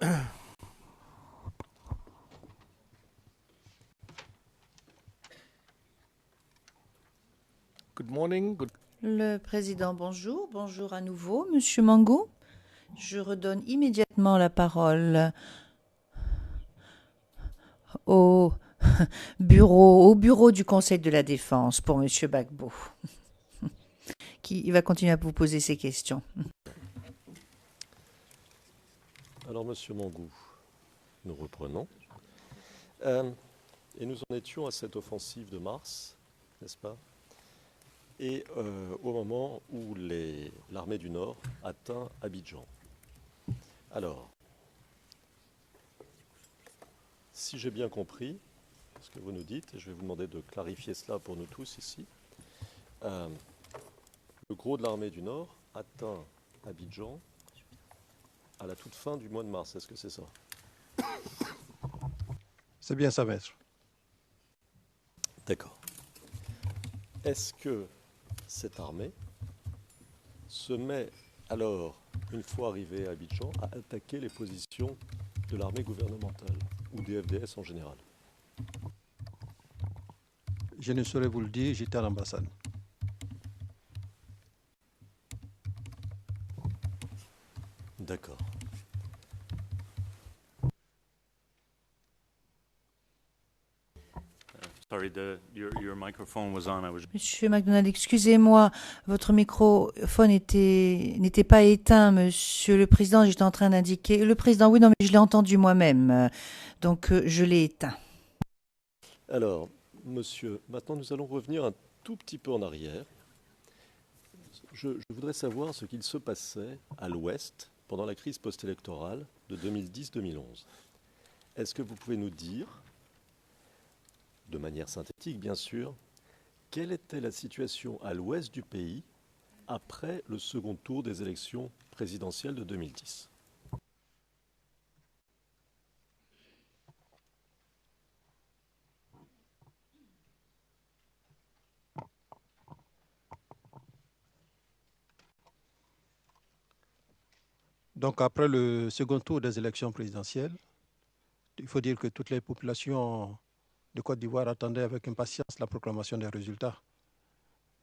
Good morning. Le président, bonjour. Bonjour à nouveau, Monsieur Mango. Je redonne immédiatement la parole au au bureau du Conseil de la Défense pour Monsieur Gbagbo, qui va continuer à vous poser ses questions. Alors, Monsieur Mangou, nous reprenons. Et nous en étions à cette offensive de mars, n'est-ce pas? Et au moment où l'armée du Nord atteint Abidjan. Alors, si j'ai bien compris ce que vous nous dites, et je vais vous demander de clarifier cela pour nous tous ici, le gros de l'armée du Nord atteint Abidjan à la toute fin du mois de mars. Est-ce que c'est ça? C'est bien ça, maître. D'accord. Est-ce que cette armée se met alors, une fois arrivée à Abidjan, à attaquer les positions de l'armée gouvernementale ou des FDS en général? Je ne saurais vous le dire, j'étais à l'ambassade. D'accord. Sorry, your microphone was on. Monsieur McDonald, excusez-moi, votre microphone n'était pas éteint, Monsieur le Président. J'étais en train d'indiquer. Le Président, oui, non, mais je l'ai entendu moi-même, donc je l'ai éteint. Alors, monsieur, maintenant nous allons revenir un tout petit peu en arrière. Je voudrais savoir ce qu'il se passait à l'Ouest pendant la crise post-électorale de 2010-2011. Est-ce que vous pouvez nous dire, de manière synthétique bien sûr, quelle était la situation à l'Ouest du pays après le second tour des élections présidentielles de 2010? Donc après le second tour des élections présidentielles, il faut dire que toutes les populations de Côte d'Ivoire attendaient avec impatience la proclamation des résultats.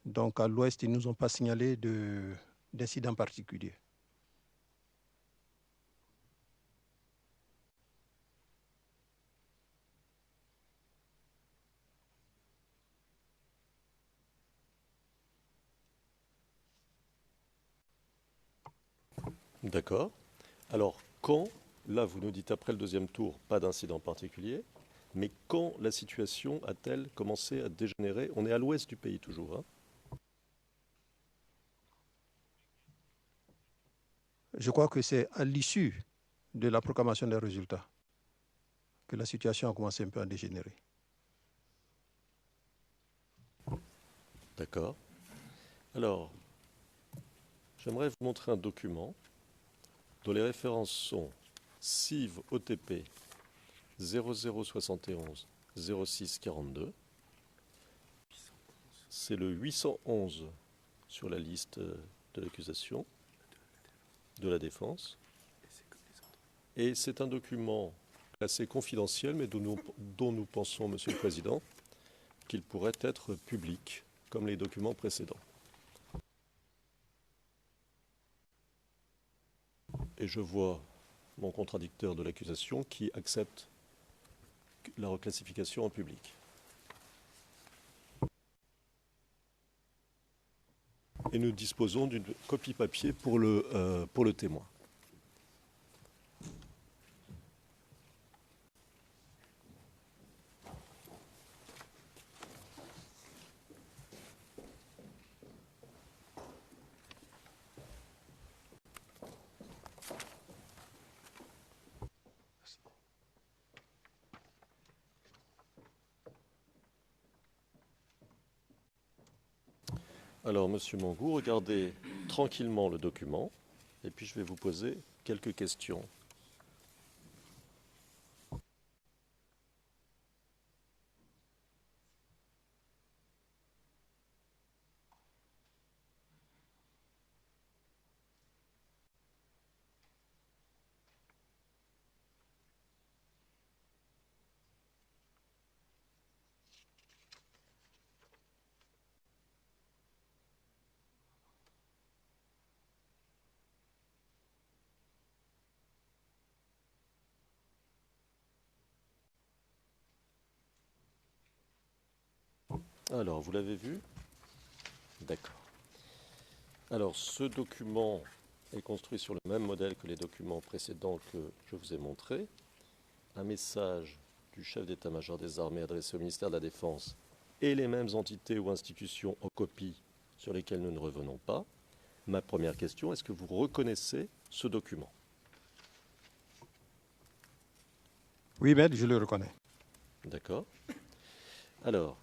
Donc à l'Ouest, ils ne nous ont pas signalé d'incidents particuliers. D'accord. Alors, quand, là vous nous dites après le deuxième tour, pas d'incident particulier, mais quand la situation a-t-elle commencé à dégénérer? On est à l'ouest du pays toujours, hein? Je crois que c'est à l'issue de la proclamation des résultats que la situation a commencé un peu à dégénérer. D'accord. Alors, j'aimerais vous montrer un document dont les références sont CIV OTP 0071 06 42. C'est le 811 sur la liste de l'accusation de la défense. Et c'est un document classé confidentiel, mais dont nous pensons, Monsieur le Président, qu'il pourrait être public, comme les documents précédents. Et je vois mon contradicteur de l'accusation qui accepte la reclassification en public. Et nous disposons d'une copie papier pour le témoin. Alors, Monsieur Mangou, regardez tranquillement le document, et puis je vais vous poser quelques questions. Alors, vous l'avez vu? D'accord. Alors, ce document est construit sur le même modèle que les documents précédents que je vous ai montrés. Un message du chef d'état-major des armées adressé au ministère de la Défense et les mêmes entités ou institutions en copie sur lesquelles nous ne revenons pas. Ma première question, est-ce que vous reconnaissez ce document? Oui, maître, je le reconnais. D'accord. Alors,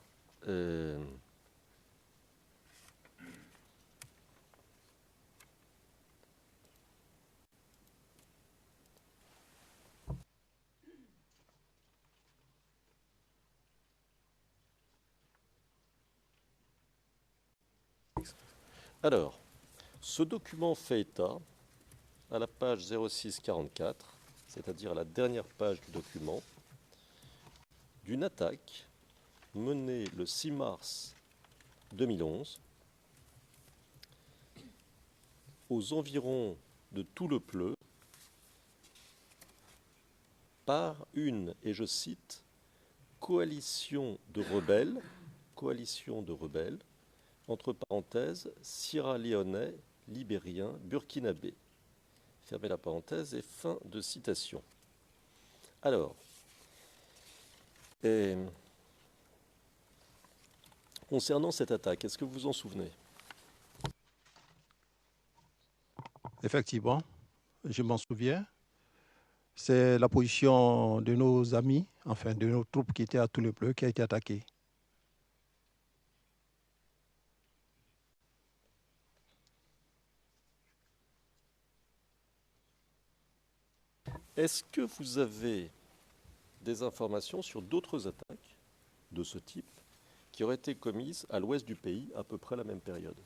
ce document fait état, à la page 0644, c'est-à-dire à la dernière page du document, d'une attaque menée le 6 mars 2011 aux environs de Tout-le-Pleu par une, et je cite, coalition de rebelles, entre parenthèses, sierra-léonais, libériens, burkinabés. Fermez la parenthèse et fin de citation. Alors, concernant cette attaque, est-ce que vous vous en souvenez? Effectivement, je m'en souviens. C'est la position de nos amis, enfin de nos troupes qui étaient à Tout-le-Pleu, qui a été attaquée. Est-ce que vous avez des informations sur d'autres attaques de ce type qui auraient été commises à l'ouest du pays à peu près à la même période?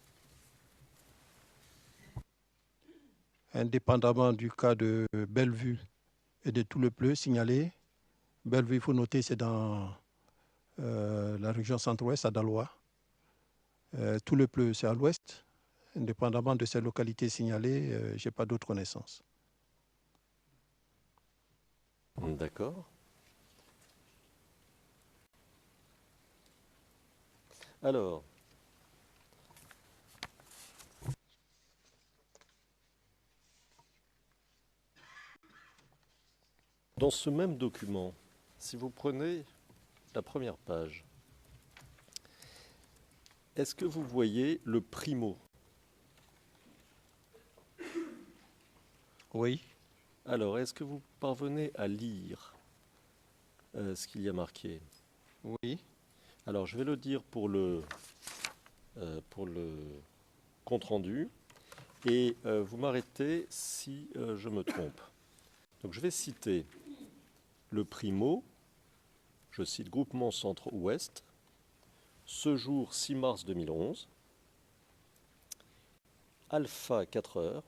Indépendamment du cas de Bellevue et de Tout-le-Pleu signalé, Bellevue, il faut noter, c'est dans la région centre-ouest, à Daloa. Tout-le-Pleu, c'est à l'ouest. Indépendamment de ces localités signalées, je n'ai pas d'autres connaissances. D'accord. Alors, dans ce même document, si vous prenez la première page, est-ce que vous voyez le primo? Oui. Alors, est-ce que vous parvenez à lire ce qu'il y a marqué? Oui. Alors, je vais le dire pour le compte-rendu, et vous m'arrêtez si je me trompe. Donc, je vais citer le primo, je cite groupement centre-ouest, ce jour 6 mars 2011, Alpha 4 heures,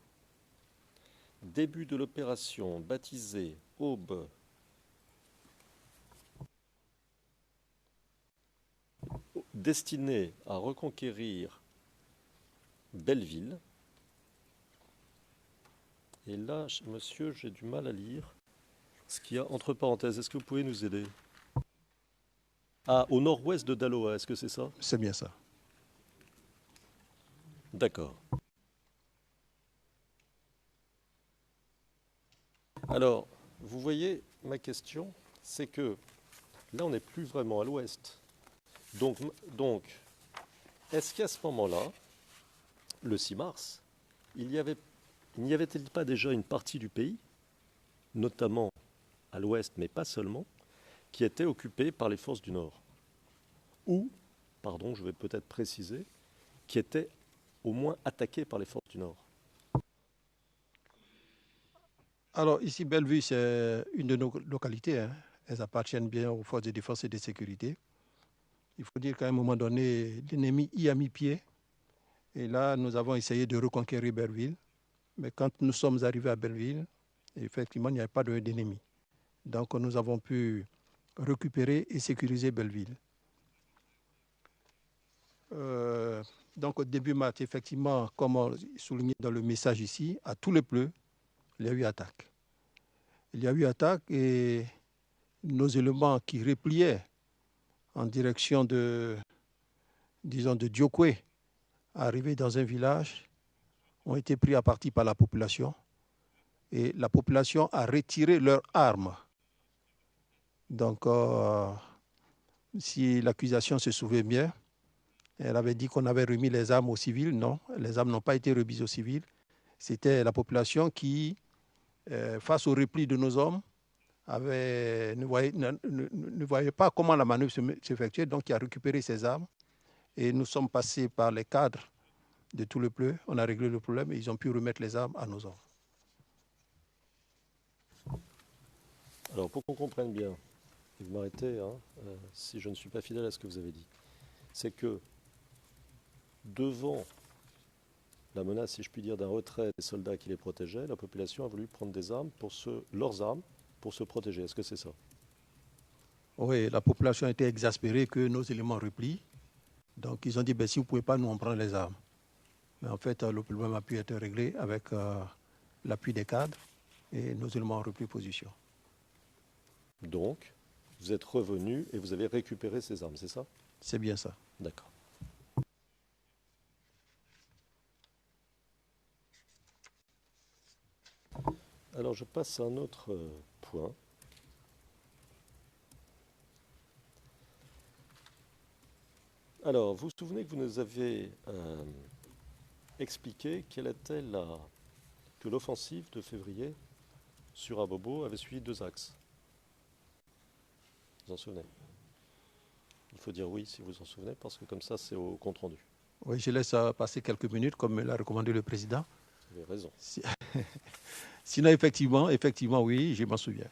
début de l'opération baptisée Aube destinée à reconquérir Belleville. Et là, monsieur, j'ai du mal à lire ce qu'il y a entre parenthèses. Est-ce que vous pouvez nous aider? Ah, au nord-ouest de Daloa, est-ce que c'est ça? C'est bien ça. D'accord. Alors, vous voyez, ma question, c'est que là, on n'est plus vraiment à l'ouest. Donc est-ce qu'à ce moment-là, le 6 mars, il n'y avait-il pas déjà une partie du pays, notamment à l'ouest, mais pas seulement, qui était occupée par les forces du Nord? Ou, pardon, je vais peut-être préciser, qui était au moins attaquée par les forces du Nord? Alors, ici, Bellevue, c'est une de nos localités, hein. Elles appartiennent bien aux forces de défense et de sécurité. Il faut dire qu'à un moment donné, l'ennemi y a mis pied. Et là, nous avons essayé de reconquérir Belleville. Mais quand nous sommes arrivés à Belleville, effectivement, il n'y avait pas d'ennemi. Donc, nous avons pu récupérer et sécuriser Belleville. Donc, au début mars, effectivement, comme souligné dans le message ici, à Tout-le-Pleu, il y a eu attaque. Il y a eu attaque et nos éléments qui repliaient en direction de disons, de Diokwe, arrivés dans un village, ont été pris à partie par la population et la population a retiré leurs armes. Donc, si l'accusation se souvient bien, elle avait dit qu'on avait remis les armes aux civils. Non, les armes n'ont pas été remises aux civils. C'était la population qui, face au repli de nos hommes, ne voyait pas comment la manœuvre s'effectuait, donc qui a récupéré ses armes. Et nous sommes passés par les cadres de tout le pleu. On a réglé le problème et ils ont pu remettre les armes à nos hommes. Alors, pour qu'on comprenne bien, et vous m'arrêtez si je ne suis pas fidèle à ce que vous avez dit, c'est que devant la menace, si je puis dire, d'un retrait des soldats qui les protégeaient, la population a voulu prendre leurs armes pour se protéger. Est-ce que c'est ça? Oui, la population était exaspérée que nos éléments replient. Donc, ils ont dit, si vous ne pouvez pas, nous, on prend les armes. Mais en fait, le problème a pu être réglé avec l'appui des cadres et nos éléments ont repris position. Donc, vous êtes revenu et vous avez récupéré ces armes, c'est ça? C'est bien ça. D'accord. Alors, je passe à un autre point. Alors, vous vous souvenez que vous nous avez expliqué que l'offensive de février sur Abobo avait suivi 2 axes. Vous en souvenez? Il faut dire oui si vous vous en souvenez, parce que comme ça, c'est au compte-rendu. Oui, je laisse passer quelques minutes, comme l'a recommandé le président. Vous avez raison. Sinon, effectivement, oui, je m'en souviens.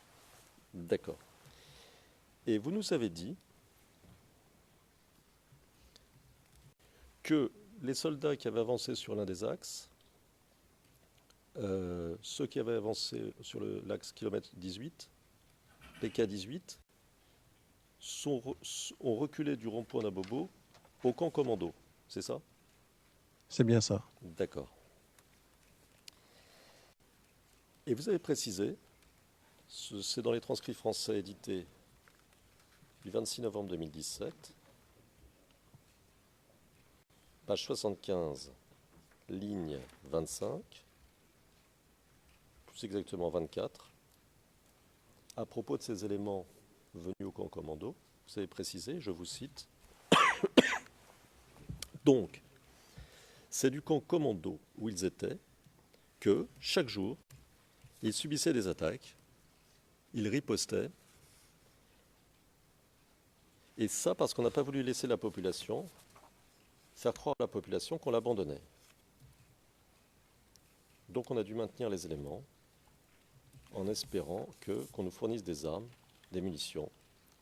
D'accord. Et vous nous avez dit que les soldats qui avaient avancé sur l'un des axes, ceux qui avaient avancé sur l'axe kilomètre 18, PK 18, ont reculé du rond-point d'Abobo au camp commando. C'est ça? C'est bien ça. D'accord. Et vous avez précisé, c'est dans les transcrits français édités du 26 novembre 2017, page 75, ligne 25, plus exactement 24, à propos de ces éléments venus au camp commando, vous avez précisé, je vous cite, donc, c'est du camp commando où ils étaient que, chaque jour, ils subissaient des attaques, ils ripostaient, et ça parce qu'on n'a pas voulu laisser la population, faire croire à la population qu'on l'abandonnait. Donc on a dû maintenir les éléments en espérant qu'on nous fournisse des armes, des munitions,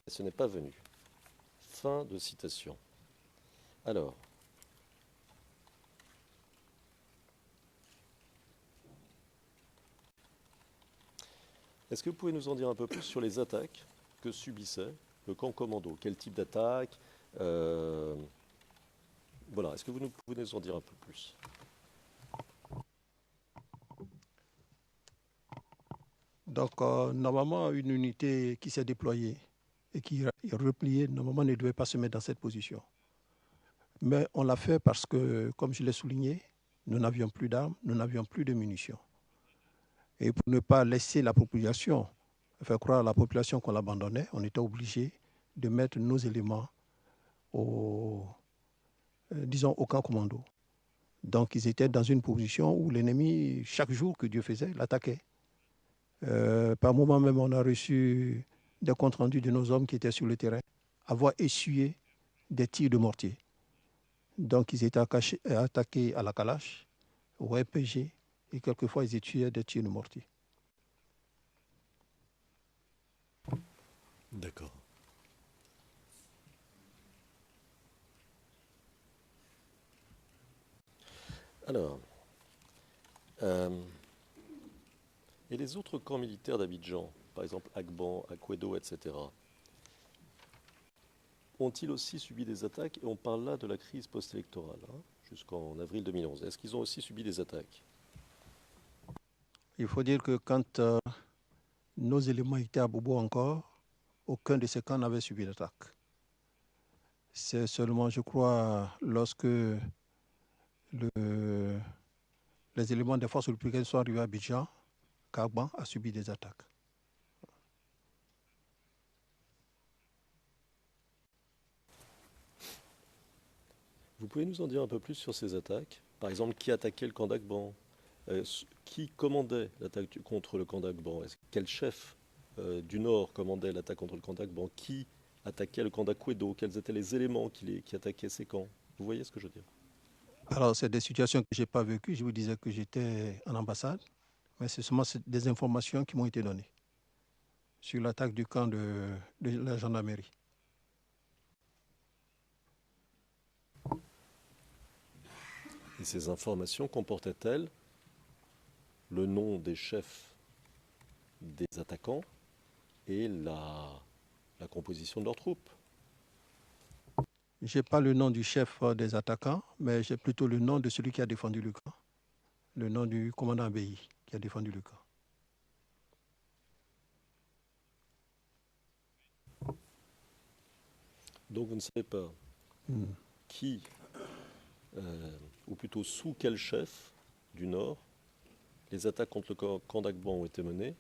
et ce n'est pas venu. Fin de citation. Alors, est-ce que vous pouvez nous en dire un peu plus sur les attaques que subissait le camp commando? Quel type d'attaque? Voilà, est-ce que vous pouvez nous en dire un peu plus? Donc, normalement, une unité qui s'est déployée et qui est repliée, normalement, ne devait pas se mettre dans cette position. Mais on l'a fait parce que, comme je l'ai souligné, nous n'avions plus d'armes, nous n'avions plus de munitions. Et pour ne pas laisser la population, faire croire à la population qu'on l'abandonnait, on était obligé de mettre nos éléments au camp commando. Donc, ils étaient dans une position où l'ennemi, chaque jour que Dieu faisait, l'attaquait. Par moment même, on a reçu des comptes rendus de nos hommes qui étaient sur le terrain, avoir essuyé des tirs de mortier. Donc, ils étaient attaqués à la calache, au RPG, et quelquefois, ils essuyaient des tirs de mortier. D'accord. Alors, et les autres camps militaires d'Abidjan, par exemple Agban, Akwedo, etc., ont-ils aussi subi des attaques? Et on parle là de la crise post-électorale, jusqu'en avril 2011. Est-ce qu'ils ont aussi subi des attaques? Il faut dire que quand nos éléments étaient à Bobo encore, aucun de ces camps n'avait subi d'attaque. C'est seulement, je crois, lorsque les éléments des forces républicaines sont arrivés à Abidjan, qu'Agban a subi des attaques. Vous pouvez nous en dire un peu plus sur ces attaques? Par exemple, qui attaquait le camp d'Agban? Qui commandait l'attaque contre le camp d'Agban? Quel chef du Nord commandait l'attaque contre le camp d'Agban? Qui attaquait le camp d'Akwedo? Quels étaient les éléments qui attaquaient ces camps? Vous voyez ce que je veux dire? Alors, c'est des situations que je n'ai pas vécues. Je vous disais que j'étais en ambassade, mais c'est seulement des informations qui m'ont été données sur l'attaque du camp de la gendarmerie. Et ces informations comportaient-elles le nom des chefs des attaquants et la composition de leurs troupes? Je n'ai pas le nom du chef des attaquants, mais j'ai plutôt le nom de celui qui a défendu le camp, le nom du commandant Abéi qui a défendu le camp. Donc vous ne savez pas qui, ou plutôt sous quel chef du Nord les attaques contre le camp d'Agban ont été menées,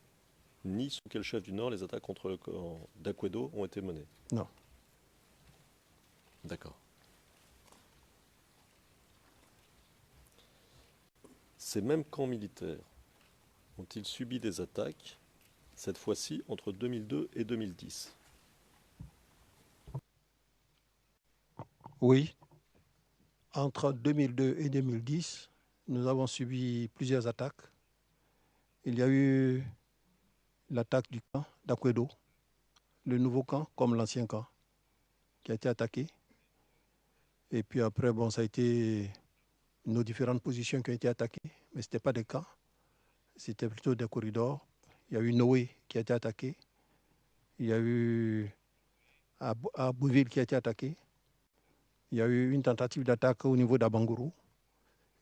ni sous quel chef du Nord les attaques contre le camp d'Akwedo ont été menées? Non. D'accord. Ces mêmes camps militaires ont-ils subi des attaques, cette fois-ci entre 2002 et 2010? Oui. Entre 2002 et 2010, nous avons subi plusieurs attaques. Il y a eu l'attaque du camp d'Akwedo, le nouveau camp comme l'ancien camp, qui a été attaqué. Et puis après, bon, ça a été nos différentes positions qui ont été attaquées, mais ce n'était pas des camps, c'était plutôt des corridors. Il y a eu Noé qui a été attaqué. Il y a eu à Bouville qui a été attaqué. Il y a eu une tentative d'attaque au niveau d'Abangourou.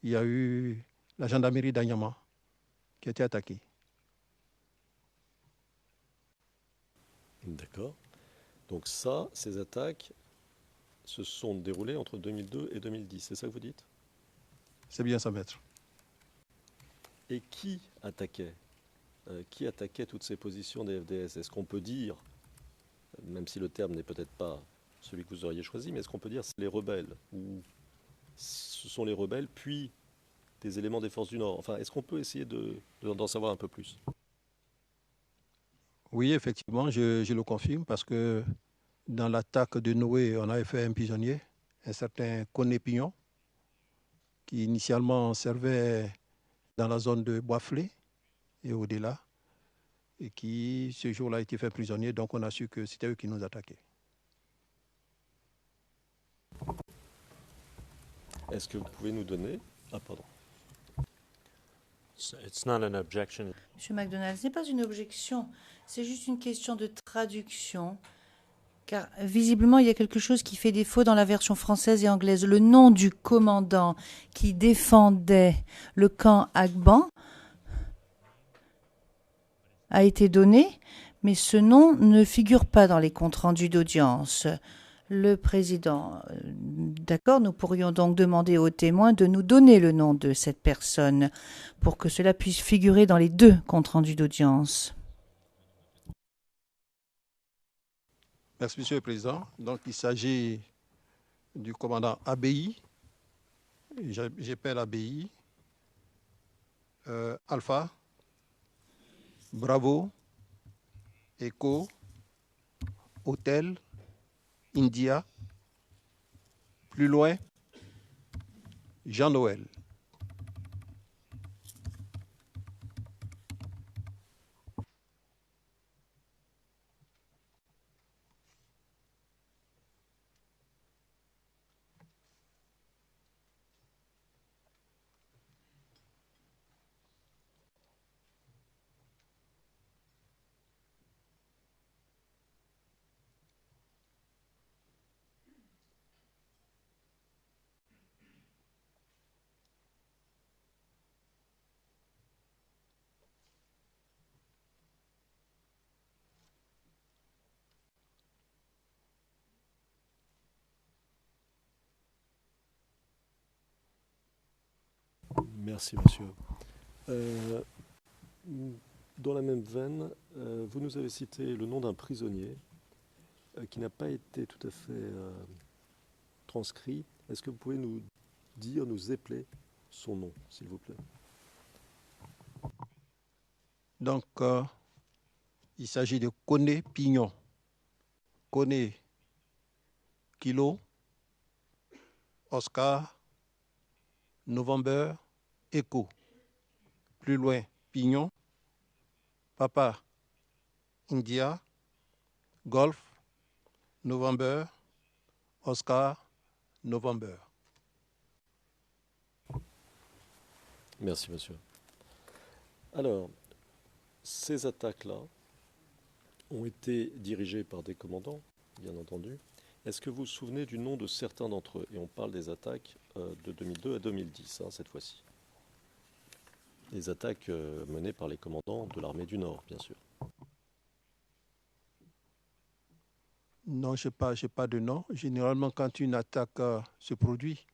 Il y a eu la gendarmerie d'Anyama qui a été attaquée. D'accord. Donc ça, ces attaques se sont déroulées entre 2002 et 2010, c'est ça que vous dites? C'est bien ça, maître. Et qui attaquait toutes ces positions des FDS? Est-ce qu'on peut dire, même si le terme n'est peut-être pas celui que vous auriez choisi, mais est-ce qu'on peut dire c'est les rebelles? Ou ce sont les rebelles, puis des éléments des forces du Nord? Enfin, est-ce qu'on peut essayer d'en savoir un peu plus? Oui, effectivement, je le confirme parce que dans l'attaque de Noé, on avait fait un prisonnier, un certain Koné Pignon, qui initialement servait dans la zone de Boisflé et au-delà, et qui ce jour-là a été fait prisonnier, donc on a su que c'était eux qui nous attaquaient. Est-ce que vous pouvez nous donner... Ah, pardon. It's not an objection. Monsieur McDonald, ce n'est pas une objection, c'est juste une question de traduction. Car visiblement, il y a quelque chose qui fait défaut dans la version française et anglaise. Le nom du commandant qui défendait le camp Agban a été donné, mais ce nom ne figure pas dans les comptes rendus d'audience. Le président, d'accord, nous pourrions donc demander aux témoins de nous donner le nom de cette personne pour que cela puisse figurer dans les deux comptes rendus d'audience. Merci, Monsieur le Président. Donc, il s'agit du commandant Abéi. J'appelle Abéi. Alpha, Bravo, Echo, Hôtel, India, plus loin, Jean-Noël. Merci, monsieur. Euh, Dans la même veine, vous nous avez cité le nom d'un prisonnier qui n'a pas été tout à fait transcrit. Est-ce que vous pouvez nous dire, nous épeler son nom, s'il vous plaît? Donc, il s'agit de Koné Pignon. Koné Kilo, Oscar, November, Echo. Plus loin, Pignon, Papa, India, Golf, November, Oscar, November. Merci, monsieur. Alors, ces attaques-là ont été dirigées par des commandants, bien entendu. Est-ce que vous vous souvenez du nom de certains d'entre eux? Et on parle des attaques de 2002 à 2010, cette fois-ci. Les attaques menées par les commandants de l'armée du Nord, bien sûr. Non, je n'ai pas de nom. Généralement, quand une attaque se produit,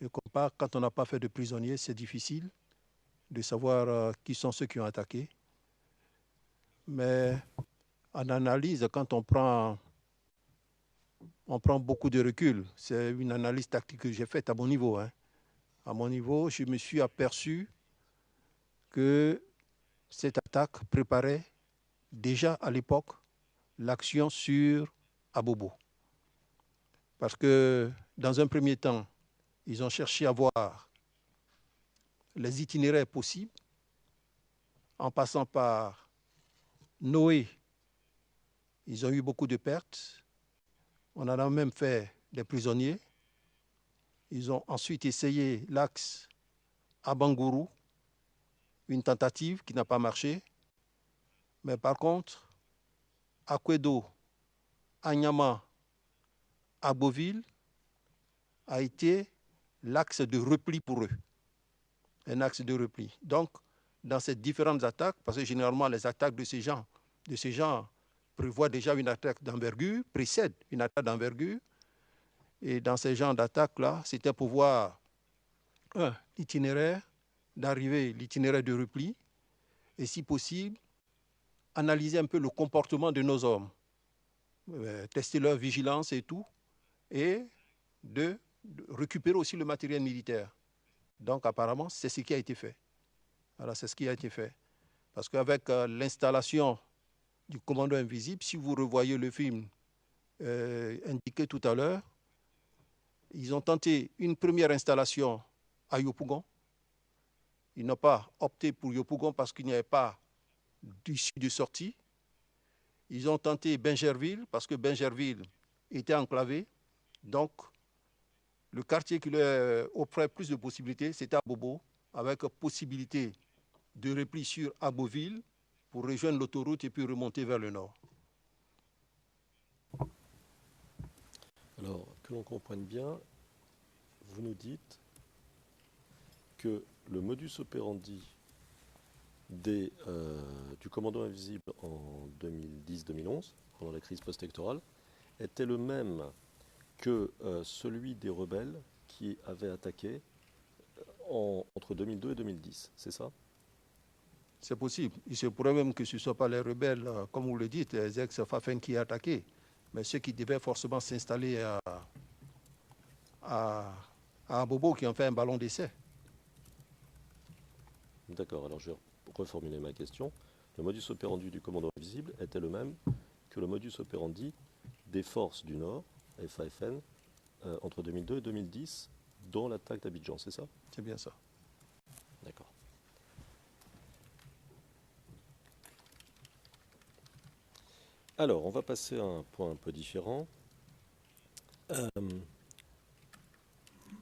et quand on n'a pas fait de prisonniers, c'est difficile de savoir qui sont ceux qui ont attaqué. Mais en analyse, quand on prend beaucoup de recul. C'est une analyse tactique que j'ai faite à mon niveau. À mon niveau, je me suis aperçu que cette attaque préparait déjà à l'époque l'action sur Abobo. Parce que dans un premier temps, ils ont cherché à voir les itinéraires possibles en passant par Noé. Ils ont eu beaucoup de pertes. On en a même fait des prisonniers. Ils ont ensuite essayé l'axe à Bangourou, une tentative qui n'a pas marché. Mais par contre, à Kwedo, à Nyama, à Beauville, a été l'axe de repli pour eux. Un axe de repli. Donc, dans ces différentes attaques, parce que généralement les attaques de ces gens prévoient déjà une attaque d'envergure, précèdent une attaque d'envergure. Et dans ces genres d'attaques-là, c'était pour voir l'itinéraire d'arrivée, l'itinéraire de repli, et si possible, analyser un peu le comportement de nos hommes, tester leur vigilance et tout, et de récupérer aussi le matériel militaire. Donc apparemment, c'est ce qui a été fait. Voilà, c'est ce qui a été fait. Parce qu'avec l'installation du commando invisible, si vous revoyez le film indiqué tout à l'heure, ils ont tenté une première installation à Yopougon. Ils n'ont pas opté pour Yopougon parce qu'il n'y avait pas d'issue de sortie. Ils ont tenté Bingerville parce que Bingerville était enclavé. Donc, le quartier qui leur offrait plus de possibilités, c'était Abobo, avec possibilité de repli sur Aboville pour rejoindre l'autoroute et puis remonter vers le nord. Alors, que l'on comprenne bien, vous nous dites que le modus operandi du commando invisible en 2010-2011, pendant la crise post-électorale, était le même que celui des rebelles qui avaient attaqué entre 2002 et 2010, c'est ça? C'est possible. Il se pourrait même que ce ne soient pas les rebelles, comme vous le dites, les ex-Fafen qui ont attaqué, mais ceux qui devaient forcément s'installer à Abobo qui ont fait un ballon d'essai. D'accord, alors je vais reformuler ma question. Le modus operandi du commando invisible était le même que le modus operandi des forces du Nord, FAFN, entre 2002 et 2010, dans l'attaque d'Abidjan, c'est ça? C'est bien ça. D'accord. Alors, on va passer à un point un peu différent.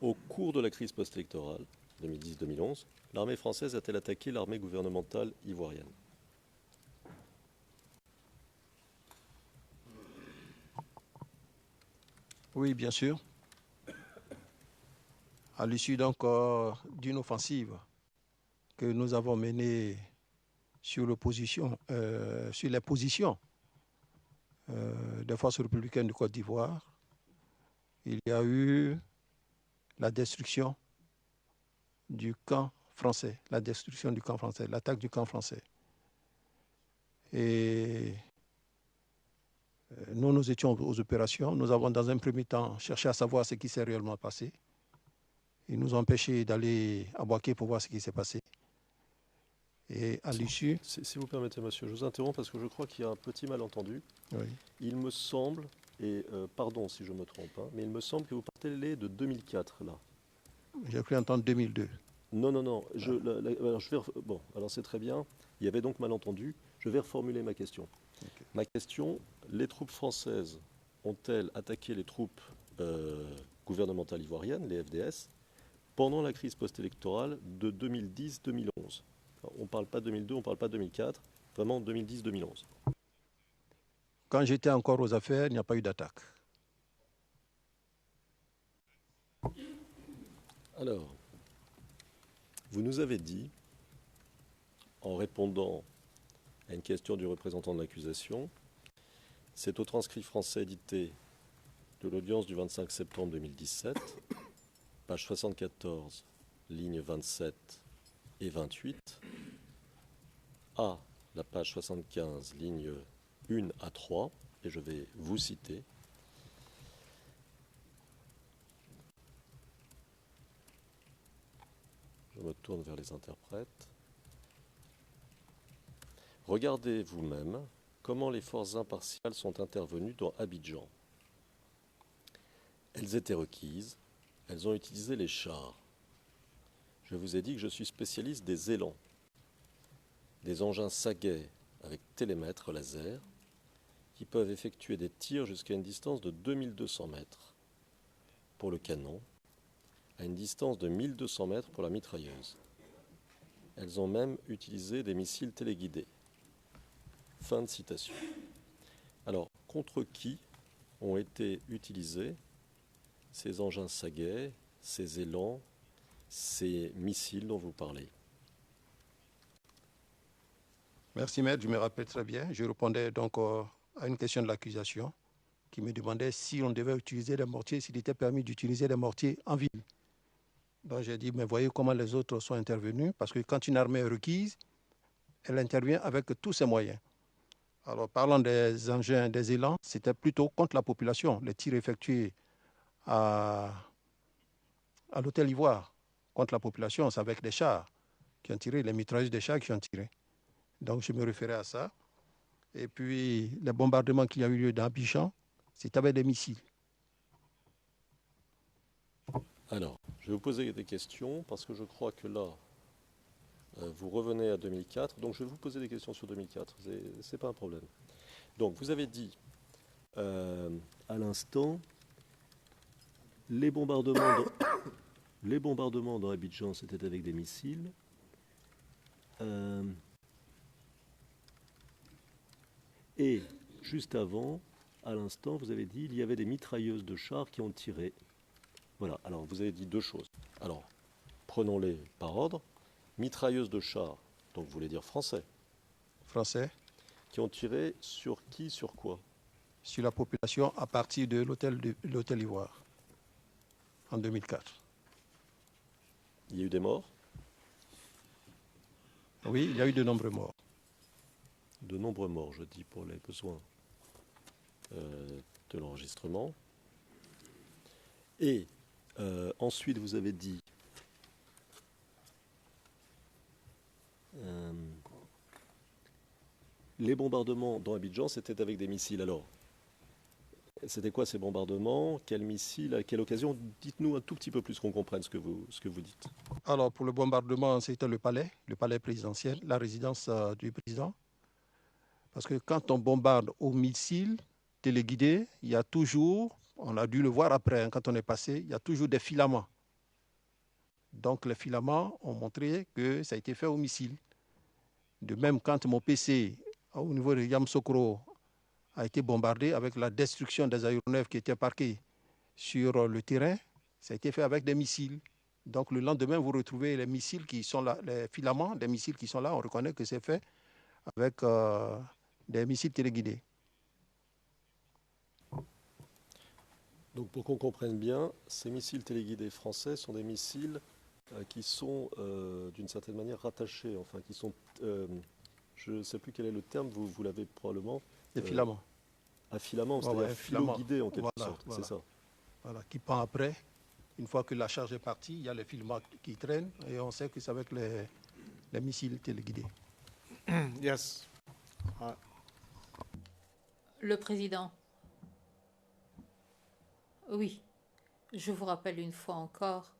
Au cours de la crise post-électorale, 2010-2011, l'armée française a-t-elle attaqué l'armée gouvernementale ivoirienne? Oui, bien sûr. À l'issue donc d'une offensive que nous avons menée sur les positions des forces républicaines de Côte d'Ivoire, il y a eu la destruction du camp français, la destruction du camp français, l'attaque du camp français. Et nous étions aux opérations. Nous avons dans un premier temps cherché à savoir ce qui s'est réellement passé. Ils nous ont empêchés d'aller à Boaké pour voir ce qui s'est passé. Et à l'issue... Si vous permettez, monsieur, je vous interromps parce que je crois qu'il y a un petit malentendu. Oui. Il me semble, et pardon si je me trompe, hein, mais il me semble que vous partez de 2004, là. J'ai cru entendre 2002. Non. Alors c'est très bien. Il y avait donc malentendu. Je vais reformuler ma question. Okay. Ma question, les troupes françaises ont-elles attaqué les troupes gouvernementales ivoiriennes, les FDS, pendant la crise post-électorale de 2010-2011 ? On ne parle pas de 2002, on ne parle pas de 2004, vraiment 2010-2011. Quand j'étais encore aux affaires, il n'y a pas eu d'attaque. Alors, vous nous avez dit, en répondant à une question du représentant de l'accusation, c'est au transcrit français édité de l'audience du 25 septembre 2017, page 74, lignes 27 et 28, à la page 75, lignes 1 à 3, et je vais vous citer. Je me tourne vers les interprètes. Regardez vous-même comment les forces impartiales sont intervenues dans Abidjan. Elles étaient requises, elles ont utilisé les chars. Je vous ai dit que je suis spécialiste des élans, des engins Saguet avec télémètre laser qui peuvent effectuer des tirs jusqu'à une distance de 2200 mètres pour le canon, à une distance de 1200 mètres pour la mitrailleuse. Elles ont même utilisé des missiles téléguidés. Fin de citation. Alors, contre qui ont été utilisés ces engins Saguet, ces élans, ces missiles dont vous parlez? Merci, maître, je me rappelle très bien. Je répondais donc à une question de l'accusation qui me demandait si on devait utiliser des mortiers, s'il était permis d'utiliser des mortiers en ville. Donc j'ai dit, mais voyez comment les autres sont intervenus, parce que quand une armée est requise, elle intervient avec tous ses moyens. Alors parlant des engins, des élans, c'était plutôt contre la population, les tirs effectués à l'hôtel Ivoire contre la population, c'est avec des chars qui ont tiré, les mitrailleuses des chars qui ont tiré. Donc je me référais à ça. Et puis les bombardements qu'il y a eu lieu dans Abidjan, c'était avec des missiles. Alors, je vais vous poser des questions parce que je crois que là, vous revenez à 2004. Donc, je vais vous poser des questions sur 2004. C'est pas un problème. Donc, vous avez dit à l'instant, les bombardements dans Abidjan, c'était avec des missiles. Et juste avant, à l'instant, vous avez dit il y avait des mitrailleuses de chars qui ont tiré. Voilà, alors vous avez dit deux choses. Alors, prenons-les par ordre. Mitrailleuses de chars, donc vous voulez dire français. Français. Qui ont tiré sur qui, sur quoi? Sur la population à partir de l'hôtel Ivoire, en 2004. Il y a eu des morts? Oui, il y a eu de nombreux morts. De nombreux morts, je dis, pour les besoins de l'enregistrement. Et ensuite, vous avez dit les bombardements dans Abidjan, c'était avec des missiles. Alors, c'était quoi ces bombardements? Quels missiles? À quelle occasion? Dites-nous un tout petit peu plus qu'on comprenne ce que vous dites. Alors, pour le bombardement, c'était le palais présidentiel, la résidence du président. Parce que quand on bombarde au missile téléguidé, il y a toujours, on a dû le voir après, hein, quand on est passé, il y a toujours des filaments. Donc les filaments ont montré que ça a été fait au missile. De même, quand mon PC au niveau de Yamoussoukro a été bombardé avec la destruction des aéronefs qui étaient parqués sur le terrain, ça a été fait avec des missiles. Donc le lendemain, vous retrouvez les missiles qui sont là, les filaments des missiles qui sont là, on reconnaît que c'est fait avec des missiles téléguidés. Donc pour qu'on comprenne bien, ces missiles téléguidés français sont des missiles qui sont d'une certaine manière rattachés, enfin qui sont, je ne sais plus quel est le terme, vous l'avez probablement. Des filaments. Un filament, Ouais, c'est-à-dire ouais, philo-guidé en quelque Voilà, sorte, voilà. c'est ça. Voilà, qui pend après. Une fois que la charge est partie, il y a les filaments qui traînent et on sait que c'est avec les missiles téléguidés. Yes. Le président. Oui, je vous rappelle une fois encore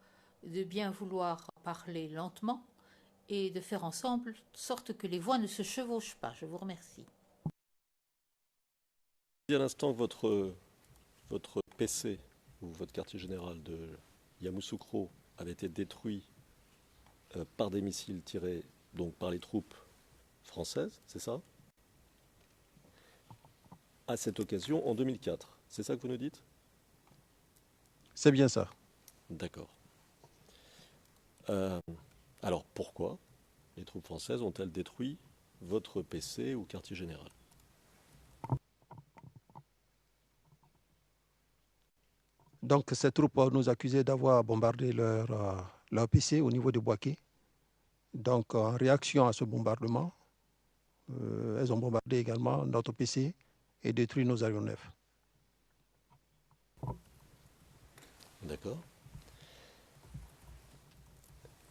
de bien vouloir parler lentement et de faire ensemble sorte que les voix ne se chevauchent pas. Je vous remercie. À l'instant que votre PC ou votre quartier général de Yamoussoukro avait été détruit par des missiles tirés donc par les troupes françaises, c'est ça? À cette occasion, en 2004. C'est ça que vous nous dites? C'est bien ça. D'accord. Alors pourquoi les troupes françaises ont-elles détruit votre PC ou quartier général? Donc ces troupes nous accusaient d'avoir bombardé leur PC au niveau de Boaké. Donc en réaction à ce bombardement, elles ont bombardé également notre PC et détruit nos aéronefs. D'accord.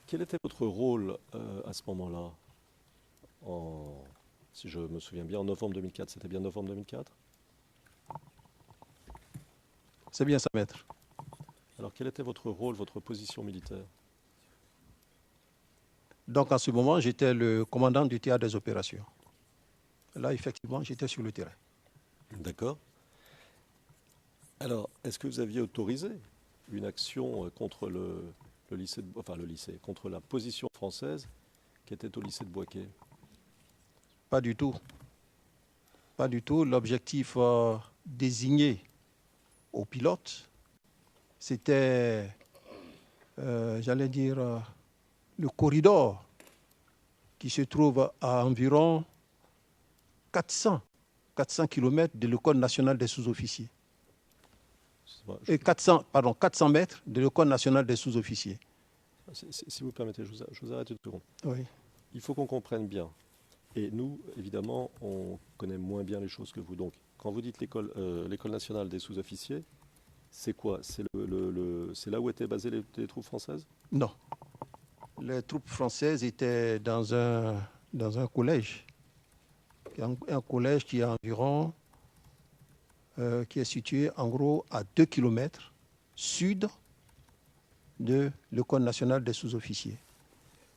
Quel était votre rôle à ce moment-là, si je me souviens bien, en novembre 2004? C'était bien novembre 2004? C'est bien ça, maître. Alors quel était votre rôle, votre position militaire? Donc en ce moment, j'étais le commandant du théâtre des opérations. Là, effectivement, j'étais sur le terrain. D'accord. Alors, est-ce que vous aviez autorisé une action contre le lycée, contre la position française qui était au lycée de Boaké? Pas du tout. Pas du tout. L'objectif désigné aux pilotes, c'était, j'allais dire, le corridor qui se trouve à environ 400 km de l'école nationale des sous-officiers. Et 400 mètres de l'école nationale des sous-officiers. Si vous permettez, je vous arrête une seconde. Oui. Il faut qu'on comprenne bien. Et nous, évidemment, on connaît moins bien les choses que vous. Donc, quand vous dites l'école nationale des sous-officiers, c'est quoi? C'est là où étaient basées les troupes françaises? Non. Les troupes françaises étaient dans un collège. Un collège qui est environ, qui est situé en gros à 2 km sud de l'école nationale des sous-officiers.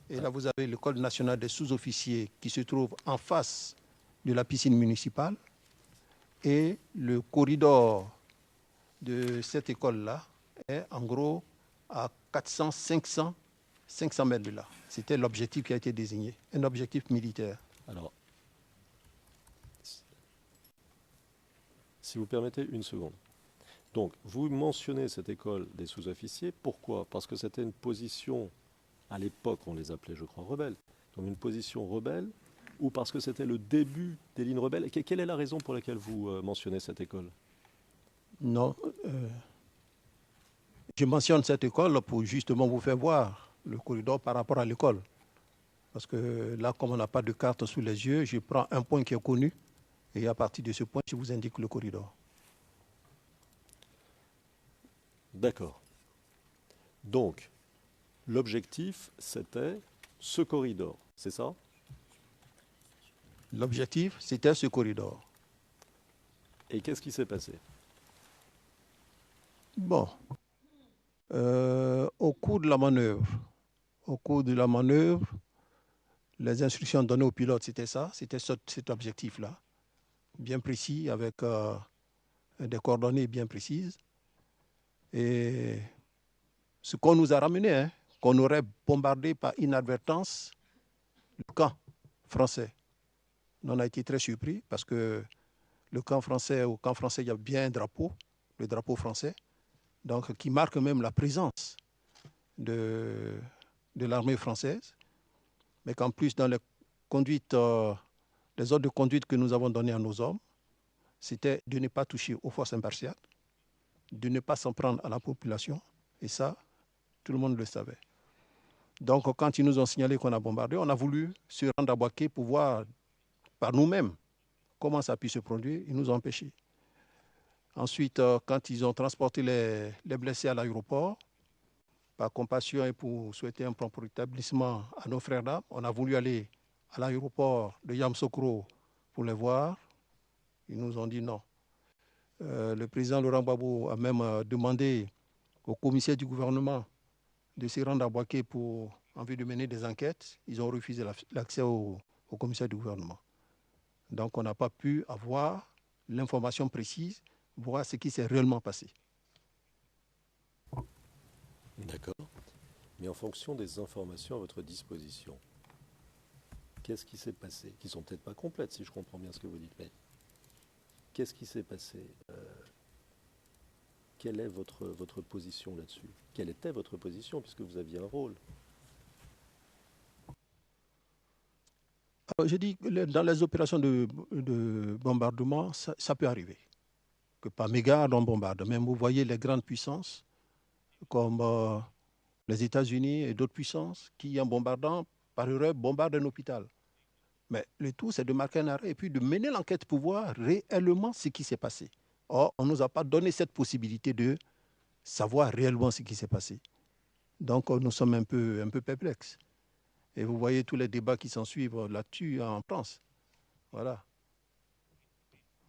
Et là, vous avez l'école nationale des sous-officiers qui se trouve en face de la piscine municipale. Et le corridor de cette école-là est en gros à 500 mètres de là. C'était l'objectif qui a été désigné, un objectif militaire. Alors, si vous permettez une seconde. Donc, vous mentionnez cette école des sous-officiers. Pourquoi? Parce que c'était une position, à l'époque, on les appelait, je crois, rebelles. Donc, une position rebelle, ou parce que c'était le début des lignes rebelles. Quelle est la raison pour laquelle vous mentionnez cette école? Non. Je mentionne cette école pour justement vous faire voir le corridor par rapport à l'école. Parce que là, comme on n'a pas de carte sous les yeux, je prends un point qui est connu et à partir de ce point, je vous indique le corridor. D'accord. Donc, l'objectif, c'était ce corridor, c'est ça? L'objectif, c'était ce corridor. Et qu'est-ce qui s'est passé? Bon. Au cours de la manœuvre, les instructions données aux pilotes, c'était ça, c'était cet objectif-là, bien précis, avec des coordonnées bien précises. Et ce qu'on nous a ramené, qu'on aurait bombardé par inadvertance le camp français. On a été très surpris parce que au camp français, il y a bien un drapeau, le drapeau français, donc qui marque même la présence de l'armée française, mais qu'en plus, dans les ordres de conduite que nous avons donnés à nos hommes, c'était de ne pas toucher aux forces impartiales, de ne pas s'en prendre à la population, et ça, tout le monde le savait. Donc, quand ils nous ont signalé qu'on a bombardé, on a voulu se rendre à Boaké pour voir par nous-mêmes comment ça a pu se produire. Ils nous ont empêchés. Ensuite, quand ils ont transporté les blessés à l'aéroport, par compassion et pour souhaiter un prompt rétablissement à nos frères d'armes, on a voulu aller à l'aéroport de Yamoussoukro pour les voir. Ils nous ont dit non. Le président Laurent Gbagbo a même demandé au commissaire du gouvernement de se rendre à Boaké pour en vue de mener des enquêtes. Ils ont refusé l'accès au commissaire du gouvernement. Donc on n'a pas pu avoir l'information précise, voir ce qui s'est réellement passé. D'accord. Mais en fonction des informations à votre disposition, qu'est-ce qui s'est passé? Qui ne sont peut-être pas complètes, si je comprends bien ce que vous dites, mais qu'est-ce qui s'est passé? Quelle est votre position là-dessus? Quelle était votre position, puisque vous aviez un rôle? Alors, je dis que dans les opérations de bombardement, ça peut arriver. Que par mégarde, on bombarde. Même vous voyez les grandes puissances, comme les États-Unis et d'autres puissances, qui, en bombardant, par erreur, bombardent un hôpital. Mais le tout, c'est de marquer un arrêt et puis de mener l'enquête pour voir réellement ce qui s'est passé. Or, on ne nous a pas donné cette possibilité de savoir réellement ce qui s'est passé. Donc, nous sommes un peu perplexes. Et vous voyez tous les débats qui s'en suivent là-dessus en France. Voilà.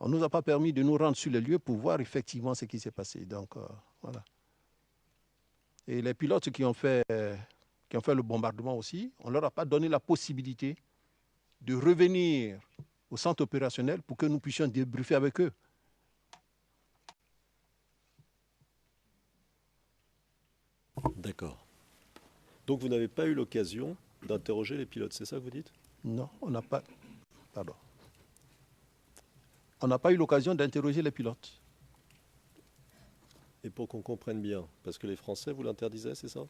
On ne nous a pas permis de nous rendre sur les lieux pour voir effectivement ce qui s'est passé. Donc, voilà. Et les pilotes qui ont fait le bombardement aussi, on ne leur a pas donné la possibilité de revenir au centre opérationnel pour que nous puissions débriefer avec eux. D'accord. Donc vous n'avez pas eu l'occasion d'interroger les pilotes, c'est ça que vous dites? Non, on n'a pas. Pardon. On n'a pas eu l'occasion d'interroger les pilotes. Et pour qu'on comprenne bien, parce que les Français vous l'interdisaient, c'est ça?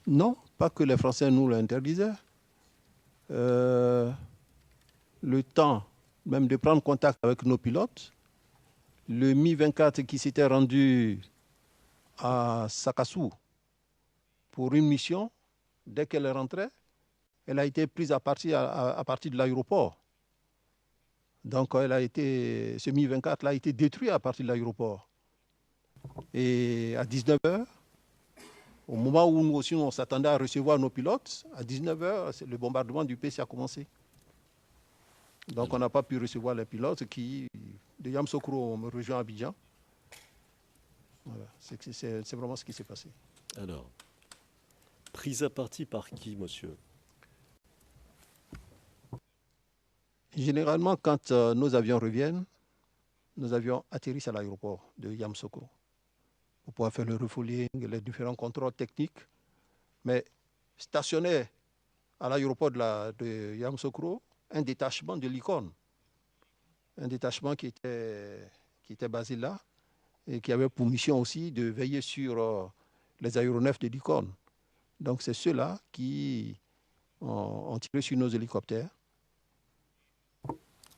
Non, pas que les Français nous l'interdisaient. Le temps même de prendre contact avec nos pilotes, le Mi-24 qui s'était rendu à Sakassou pour une mission, dès qu'elle est rentrée, elle a été prise à partir de l'aéroport. Donc ce Mi-24 a été détruit à partir de l'aéroport. Et à 19h, au moment où nous aussi on s'attendait à recevoir nos pilotes, à 19h, le bombardement du PC a commencé. Donc on n'a pas pu recevoir les pilotes qui, de Yamoussoukro, ont rejoint Abidjan. Voilà, c'est vraiment ce qui s'est passé. Alors, prise à partie par qui, monsieur? Généralement, quand nos avions reviennent, nos avions atterrissent à l'aéroport de Yamoussoukro pour pouvoir faire le refueling, les différents contrôles techniques. Mais stationné à l'aéroport de Yamoussoukro, un détachement de l'ICON, un détachement qui était basé là et qui avait pour mission aussi de veiller sur les aéronefs de l'ICON. Donc c'est ceux-là qui ont tiré sur nos hélicoptères.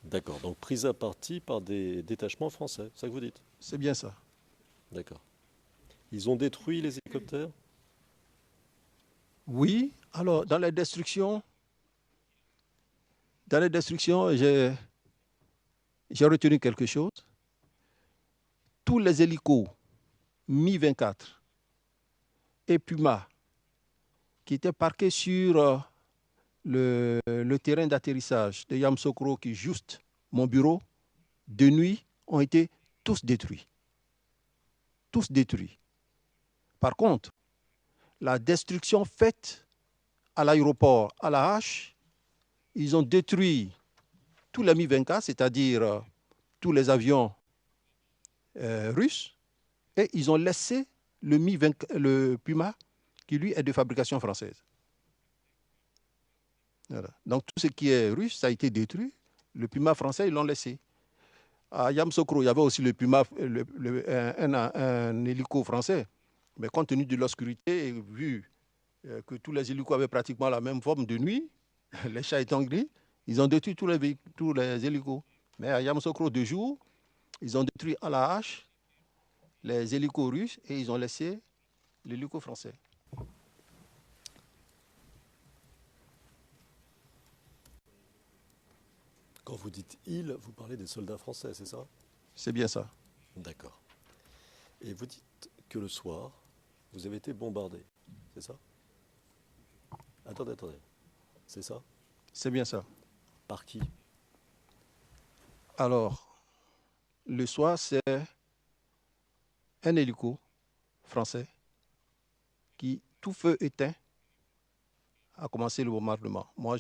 D'accord, donc prise à partie par des détachements français, c'est ça que vous dites? C'est bien ça. D'accord. Ils ont détruit les hélicoptères? Oui, alors dans les destructions, j'ai retenu quelque chose. Tous les hélicos Mi-24 et Puma qui étaient parqués sur le terrain d'atterrissage de Yamoussoukro, qui est juste mon bureau, de nuit, ont été tous détruits. Tous détruits. Par contre, la destruction faite à l'aéroport, à la hache, ils ont détruit tous les Mi-24, c'est-à-dire tous les avions russes, et ils ont laissé le Puma, qui lui est de fabrication française. Voilà. Donc tout ce qui est russe, ça a été détruit. Le Puma français, ils l'ont laissé. À Yamoussoukro, il y avait aussi le Puma, un hélico français. Mais compte tenu de l'obscurité, et vu que tous les hélicos avaient pratiquement la même forme de nuit, les chats étant gris, ils ont détruit tous les hélicos. Mais à Yamoussoukro, de jour, ils ont détruit à la hache les hélicos russes et ils ont laissé l'hélico français. Quand vous dites « ils », vous parlez des soldats français, c'est ça? C'est bien ça. D'accord. Et vous dites que le soir, vous avez été bombardé, c'est ça? Attendez. C'est ça? C'est bien ça. Par qui? Alors, le soir, c'est un hélico français qui, tout feu éteint, a commencé le bombardement. Moi,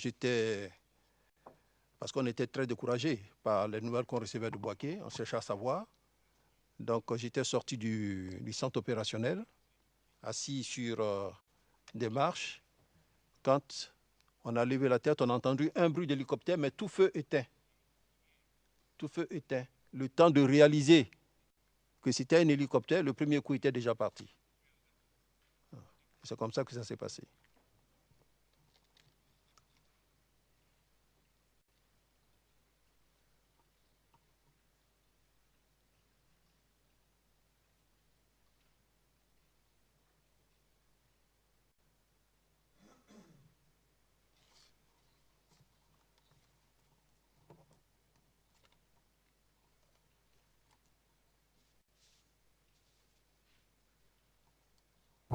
parce qu'on était très découragés par les nouvelles qu'on recevait de Bouaké, on cherchait à savoir. Donc, j'étais sorti du centre opérationnel, assis sur des marches. Quand on a levé la tête, on a entendu un bruit d'hélicoptère, mais tout feu éteint. Tout feu éteint. Le temps de réaliser que c'était un hélicoptère, le premier coup était déjà parti. C'est comme ça que ça s'est passé.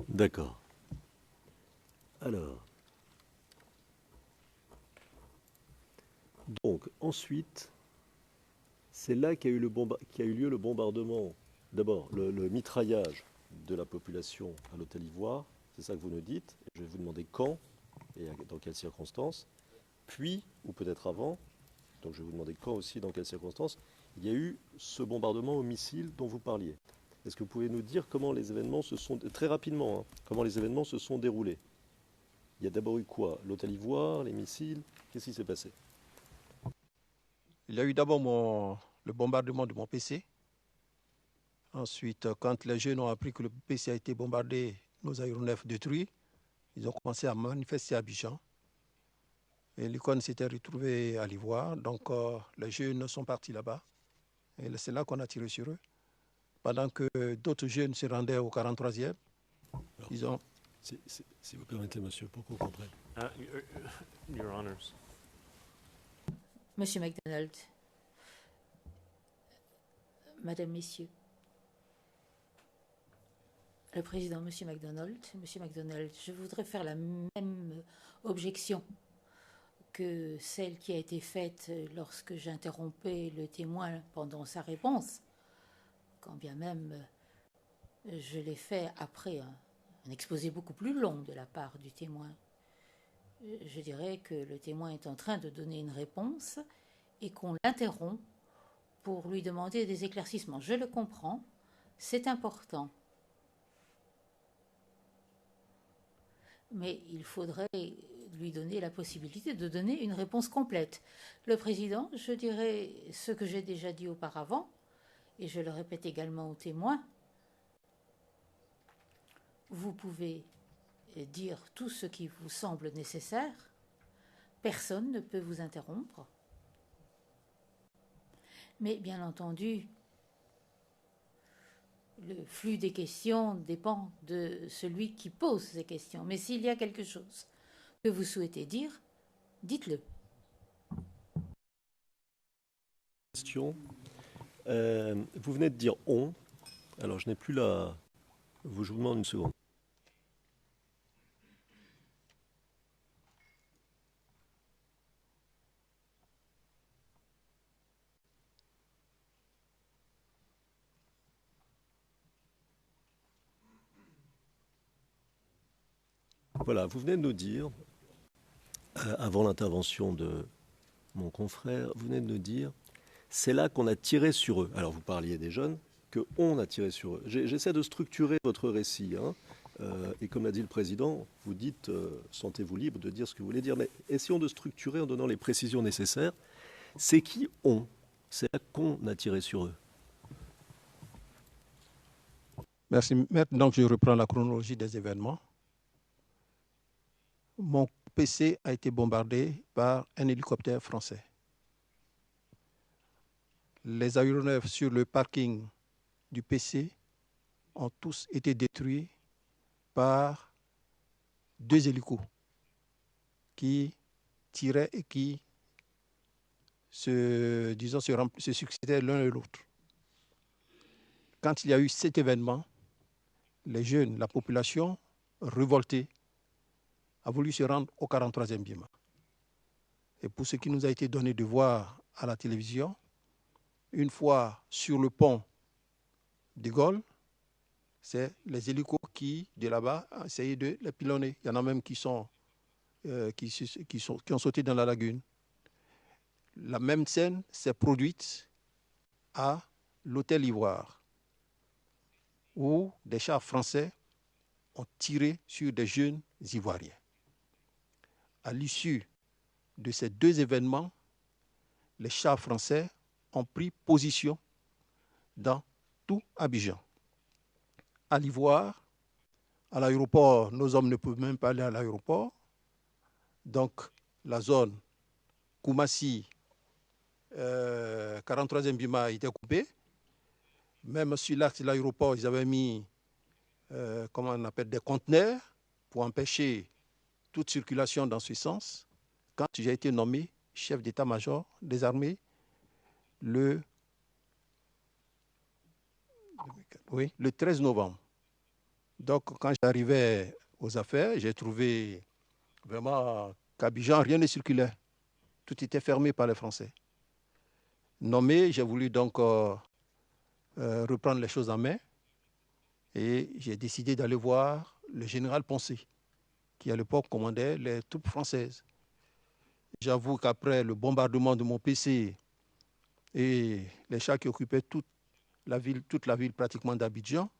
D'accord. Alors, donc ensuite, c'est là qu'a eu, qu'a eu lieu le bombardement. D'abord, le mitraillage de la population à l'hôtel Ivoire, c'est ça que vous nous dites. Je vais vous demander quand et dans quelles circonstances. Puis, ou peut-être avant, donc je vais vous demander quand aussi, dans quelles circonstances, il y a eu ce bombardement au missile dont vous parliez. Est-ce que vous pouvez nous dire comment les événements se sont, très rapidement, hein, comment les événements se sont déroulés? Il y a d'abord eu quoi? L'hôtel Ivoire, les missiles, qu'est-ce qui s'est passé? Il y a eu d'abord le bombardement de mon PC. Ensuite, quand les jeunes ont appris que le PC a été bombardé, nos aéronefs détruits, ils ont commencé à manifester à Abidjan. Et l'icône s'était retrouvée à l'Ivoire. Donc, les jeunes sont partis là-bas. Et c'est là qu'on a tiré sur eux. Pendant que d'autres jeunes se rendaient au 43e, Alors, ils ont... si vous permettez, monsieur, pour qu'on comprenne. Your Honors. Monsieur MacDonald, Madame, Messieurs, le président, Monsieur MacDonald, je voudrais faire la même objection que celle qui a été faite lorsque j'interrompais le témoin pendant sa réponse, quand bien même je l'ai fait après un exposé beaucoup plus long de la part du témoin. Je dirais que le témoin est en train de donner une réponse et qu'on l'interrompt pour lui demander des éclaircissements. Je le comprends, c'est important. Mais il faudrait lui donner la possibilité de donner une réponse complète. Le président, je dirais ce que j'ai déjà dit auparavant, et je le répète également aux témoins. Vous pouvez dire tout ce qui vous semble nécessaire. Personne ne peut vous interrompre. Mais bien entendu, le flux des questions dépend de celui qui pose ces questions. Mais s'il y a quelque chose que vous souhaitez dire, dites-le. Question. Vous venez de dire « on ». Alors, je n'ai plus la... Je vous demande une seconde. Voilà, vous venez de nous dire, avant l'intervention de mon confrère, vous venez de nous dire, c'est là qu'on a tiré sur eux. Alors vous parliez des jeunes, qu'on a tiré sur eux. J'essaie de structurer votre récit, hein, et comme l'a dit le président, vous dites, sentez-vous libre de dire ce que vous voulez dire, mais essayons de structurer en donnant les précisions nécessaires. C'est qui on? C'est là qu'on a tiré sur eux. Merci, maître. Donc, je reprends la chronologie des événements. Mon PC a été bombardé par un hélicoptère français. Les aéronefs sur le parking du PC ont tous été détruits par 2 hélicos qui tiraient et qui se succédaient l'un et l'autre. Quand il y a eu cet événement, les jeunes, la population révoltée, a voulu se rendre au 43e BIMA. Et pour ce qui nous a été donné de voir à la télévision, une fois sur le pont de Gaulle, c'est les hélicos qui, de là-bas, ont essayé de les pilonner. Il y en a même qui ont sauté dans la lagune. La même scène s'est produite à l'hôtel Ivoire, où des chars français ont tiré sur des jeunes Ivoiriens. À l'issue de ces 2 événements, les chars français ont pris position dans tout Abidjan. À l'Ivoire, à l'aéroport, nos hommes ne peuvent même pas aller à l'aéroport. Donc, la zone Koumassi, 43e BIMA a été coupée. Même sur l'axe de l'aéroport, ils avaient mis comment on appelle, des conteneurs pour empêcher toute circulation dans ce sens. Quand j'ai été nommé chef d'état-major des armées le 13 novembre. Donc, quand j'arrivais aux affaires, j'ai trouvé vraiment qu'Abidjan, rien ne circulait. Tout était fermé par les Français. Nommé, j'ai voulu donc reprendre les choses en main et j'ai décidé d'aller voir le général Poncé, qui à l'époque commandait les troupes françaises. J'avoue qu'après le bombardement de mon PC et les chars qui occupaient toute la ville pratiquement d'Abidjan,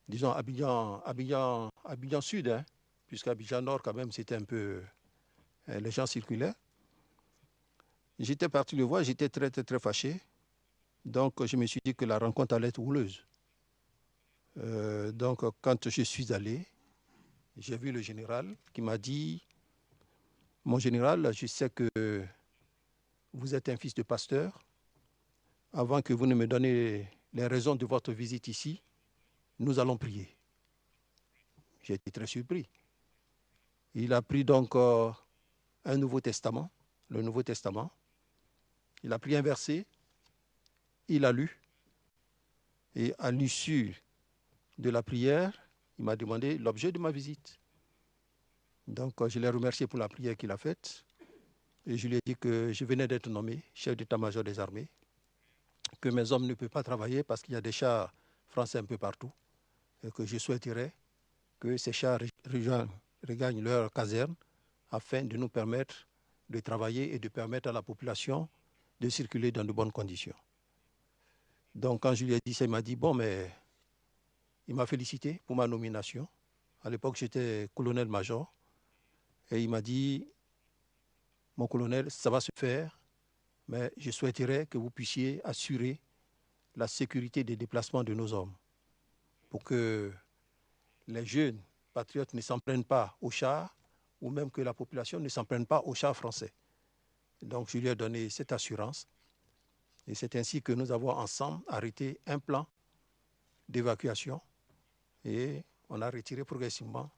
disons Abidjan Sud, hein, puisqu'Abidjan Nord quand même c'était un peu... les gens circulaient. J'étais parti le voir, j'étais très, très, très fâché. Donc je me suis dit que la rencontre allait être houleuse. Donc quand je suis allé, j'ai vu le général qui m'a dit: mon général, je sais que vous êtes un fils de pasteur. Avant que vous ne me donniez les raisons de votre visite ici, nous allons prier. J'ai été très surpris. Il a pris donc un Nouveau Testament, le Nouveau Testament. Il a pris un verset, il a lu. Et à l'issue de la prière, il m'a demandé l'objet de ma visite. Donc je l'ai remercié pour la prière qu'il a faite. Et je lui ai dit que je venais d'être nommé chef d'état-major des armées, que mes hommes ne peuvent pas travailler parce qu'il y a des chars français un peu partout, et que je souhaiterais que ces chars regagnent leur caserne afin de nous permettre de travailler et de permettre à la population de circuler dans de bonnes conditions. Donc quand je lui ai dit ça, il m'a dit, bon, mais il m'a félicité pour ma nomination. À l'époque, j'étais colonel-major. Et il m'a dit, mon colonel, ça va se faire, mais je souhaiterais que vous puissiez assurer la sécurité des déplacements de nos hommes pour que les jeunes patriotes ne s'en prennent pas aux chars ou même que la population ne s'en prenne pas aux chars français. Donc je lui ai donné cette assurance et c'est ainsi que nous avons ensemble arrêté un plan d'évacuation et on a retiré progressivement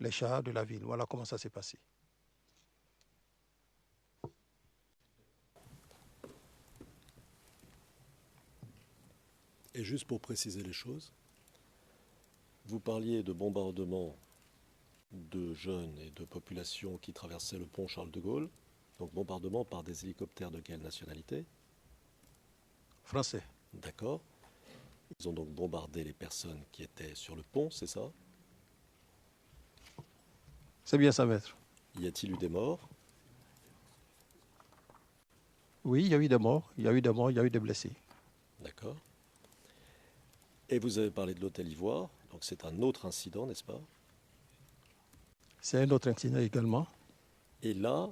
les chars de la ville. Voilà comment ça s'est passé. Et juste pour préciser les choses, vous parliez de bombardements de jeunes et de populations qui traversaient le pont Charles de Gaulle. Donc bombardement par des hélicoptères de quelle nationalité? Français. D'accord. Ils ont donc bombardé les personnes qui étaient sur le pont, c'est ça? C'est bien ça, maître. Y a-t-il eu des morts? Oui, il y a eu des morts, il y a eu des blessés. D'accord. Et vous avez parlé de l'hôtel Ivoire, donc c'est un autre incident, n'est-ce pas? C'est un autre incident également. Et là,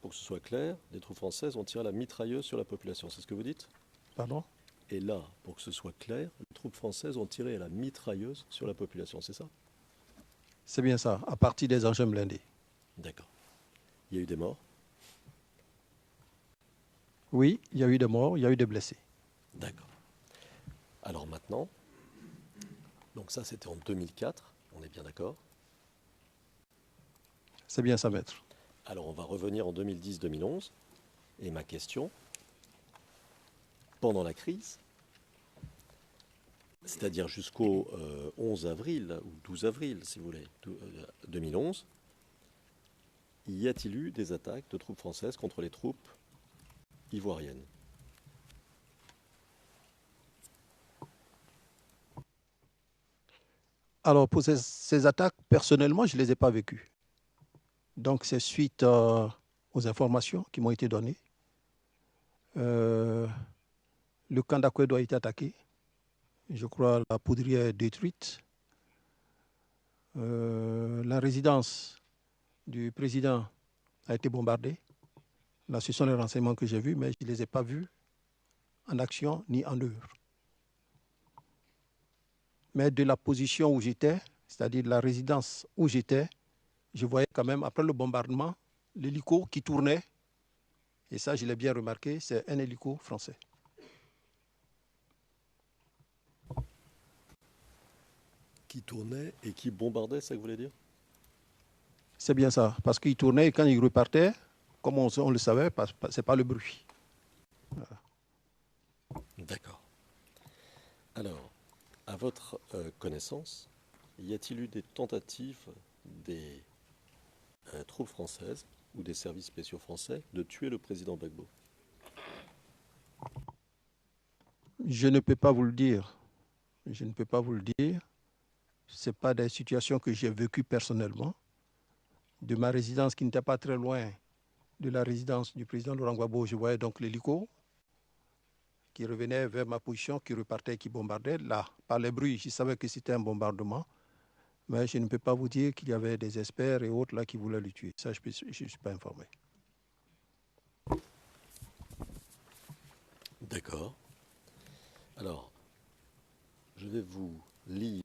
pour que ce soit clair, les troupes françaises ont tiré la mitrailleuse sur la population, c'est ce que vous dites? Pardon? Et là, pour que ce soit clair, les troupes françaises ont tiré la mitrailleuse sur la population, c'est ça? C'est bien ça, à partir des engins blindés. D'accord. Il y a eu des morts? Oui, il y a eu des morts, il y a eu des blessés. D'accord. Alors maintenant, donc ça c'était en 2004, On est bien d'accord? C'est bien ça, maître. Alors on va revenir en 2010-2011. Et ma question, pendant la crise, c'est-à-dire jusqu'au 11 avril, ou 12 avril, si vous voulez, 2011, y a-t-il eu des attaques de troupes françaises contre les troupes ivoiriennes? Alors, pour ces attaques, personnellement, je ne les ai pas vécues. Donc, c'est suite aux informations qui m'ont été données. Le camp d'Akwedo a été attaqué. Je crois la poudrière est détruite. La résidence du président a été bombardée. Là, ce sont les renseignements que j'ai vus, mais je ne les ai pas vus en action ni en œuvre. Mais de la position où j'étais, c'est-à-dire de la résidence où j'étais, je voyais quand même, après le bombardement, l'hélico qui tournait. Et ça, je l'ai bien remarqué, c'est un hélico français. Qui tournaient et qui bombardaient, c'est ça que vous voulez dire? C'est bien ça, parce qu'il tournait et quand il repartait, comme on le savait, ce n'est pas le bruit. Voilà. D'accord. Alors, à votre connaissance, y a-t-il eu des tentatives des troupes françaises ou des services spéciaux français de tuer le président Gbagbo? Je ne peux pas vous le dire. Je ne peux pas vous le dire. Ce n'est pas des situations que j'ai vécues personnellement. De ma résidence qui n'était pas très loin de la résidence du président Laurent Gbagbo, je voyais donc l'hélico qui revenait vers ma position, qui repartait, qui bombardait. Là, par les bruits, je savais que c'était un bombardement. Mais je ne peux pas vous dire qu'il y avait des experts et autres là qui voulaient le tuer. Ça, je ne suis pas informé. D'accord. Alors, je vais vous lire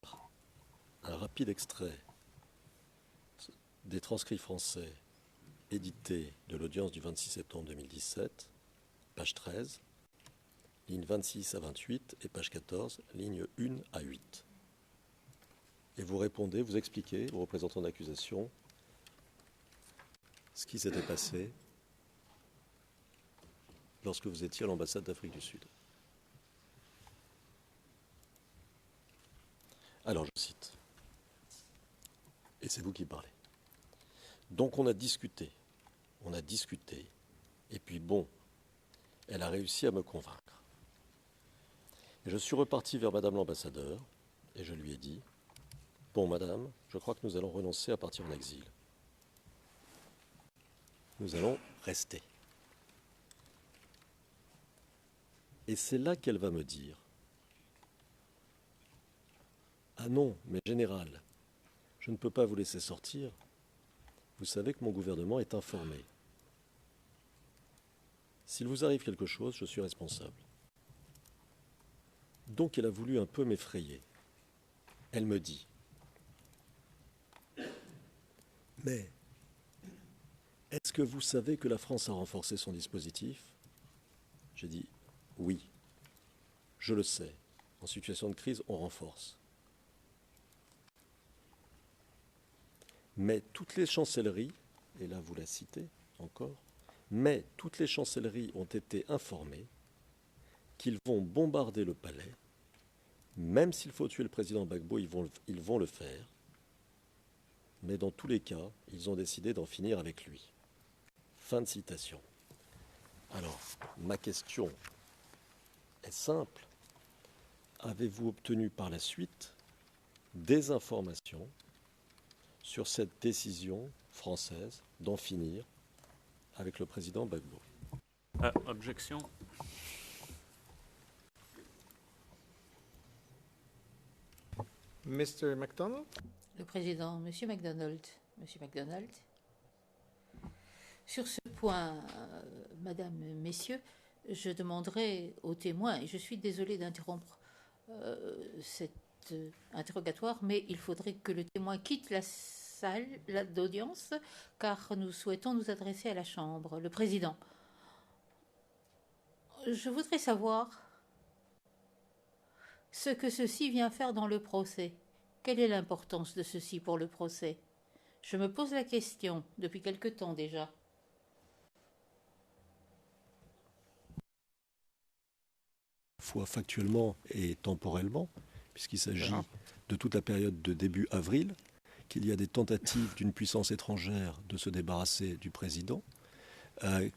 un rapide extrait des transcrits français édités de l'audience du 26 septembre 2017, page 13, ligne 26 à 28 et page 14, ligne 1 à 8. Et vous répondez, vous expliquez aux représentants d'accusation ce qui s'était passé lorsque vous étiez à l'ambassade d'Afrique du Sud. Alors, je cite, et c'est vous qui parlez. Donc on a discuté, et puis bon, elle a réussi à me convaincre. Et je suis reparti vers Madame l'ambassadeur, et je lui ai dit, bon Madame, je crois que nous allons renoncer à partir en exil. Nous allons rester. Et c'est là qu'elle va me dire, ah non, mais général, je ne peux pas vous laisser sortir. Vous savez que mon gouvernement est informé. S'il vous arrive quelque chose, je suis responsable. Donc elle a voulu un peu m'effrayer. Elle me dit, mais est-ce que vous savez que la France a renforcé son dispositif? J'ai dit, oui, je le sais. En situation de crise, on renforce. Mais toutes les chancelleries, et là vous la citez encore, mais toutes les chancelleries ont été informées qu'ils vont bombarder le palais, même s'il faut tuer le président Gbagbo, ils vont le faire, mais dans tous les cas, ils ont décidé d'en finir avec lui. Fin de citation. Alors, ma question est simple. Avez-vous obtenu par la suite des informations sur cette décision française d'en finir avec le président Gbagbo? Objection. Mr. MacDonald? Le président, Monsieur MacDonald, sur ce point, Madame, Messieurs, je demanderai aux témoins, et je suis désolée d'interrompre cet interrogatoire, mais il faudrait que le témoin quitte la salle d'audience, car nous souhaitons nous adresser à la Chambre. Le président, je voudrais savoir ce que ceci vient faire dans le procès. Quelle est l'importance de ceci pour le procès? Je me pose la question depuis quelque temps déjà. Fois factuellement et temporellement, puisqu'il s'agit de toute la période de début avril, qu'il y a des tentatives d'une puissance étrangère de se débarrasser du président,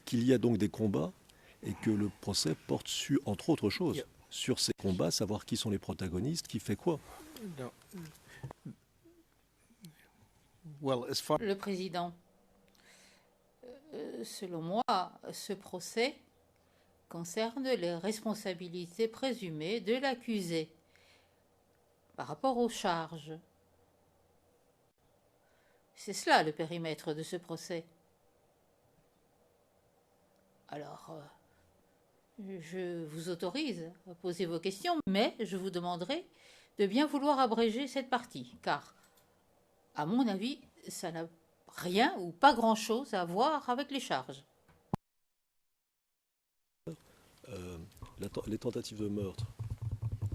qu'il y a donc des combats et que le procès porte sur, entre autres choses, sur ces combats, savoir qui sont les protagonistes, qui fait quoi. No. Well, as far Le président, selon moi, ce procès concerne les responsabilités présumées de l'accusé par rapport aux charges. C'est cela le périmètre de ce procès. Alors, je vous autorise à poser vos questions, mais je vous demanderai de bien vouloir abréger cette partie, car, à mon avis, ça n'a rien ou pas grand-chose à voir avec les charges. Les tentatives de meurtre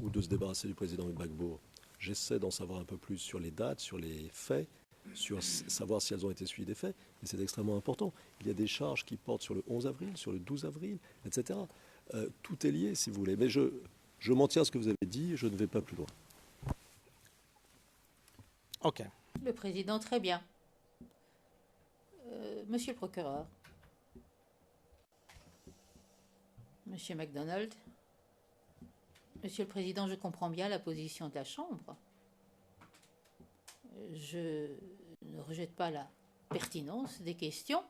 ou de se débarrasser du président Gbagbo, j'essaie d'en savoir un peu plus sur les dates, sur les faits, sur savoir si elles ont été suivies des faits, et c'est extrêmement important. Il y a des charges qui portent sur le 11 avril, sur le 12 avril, etc. Tout est lié, si vous voulez. Mais je m'en tiens à ce que vous avez dit, je ne vais pas plus loin. OK. Le président, très bien. Monsieur le procureur. Monsieur MacDonald. Monsieur le président, je comprends bien la position de la Chambre. Je ne rejette pas la pertinence des questions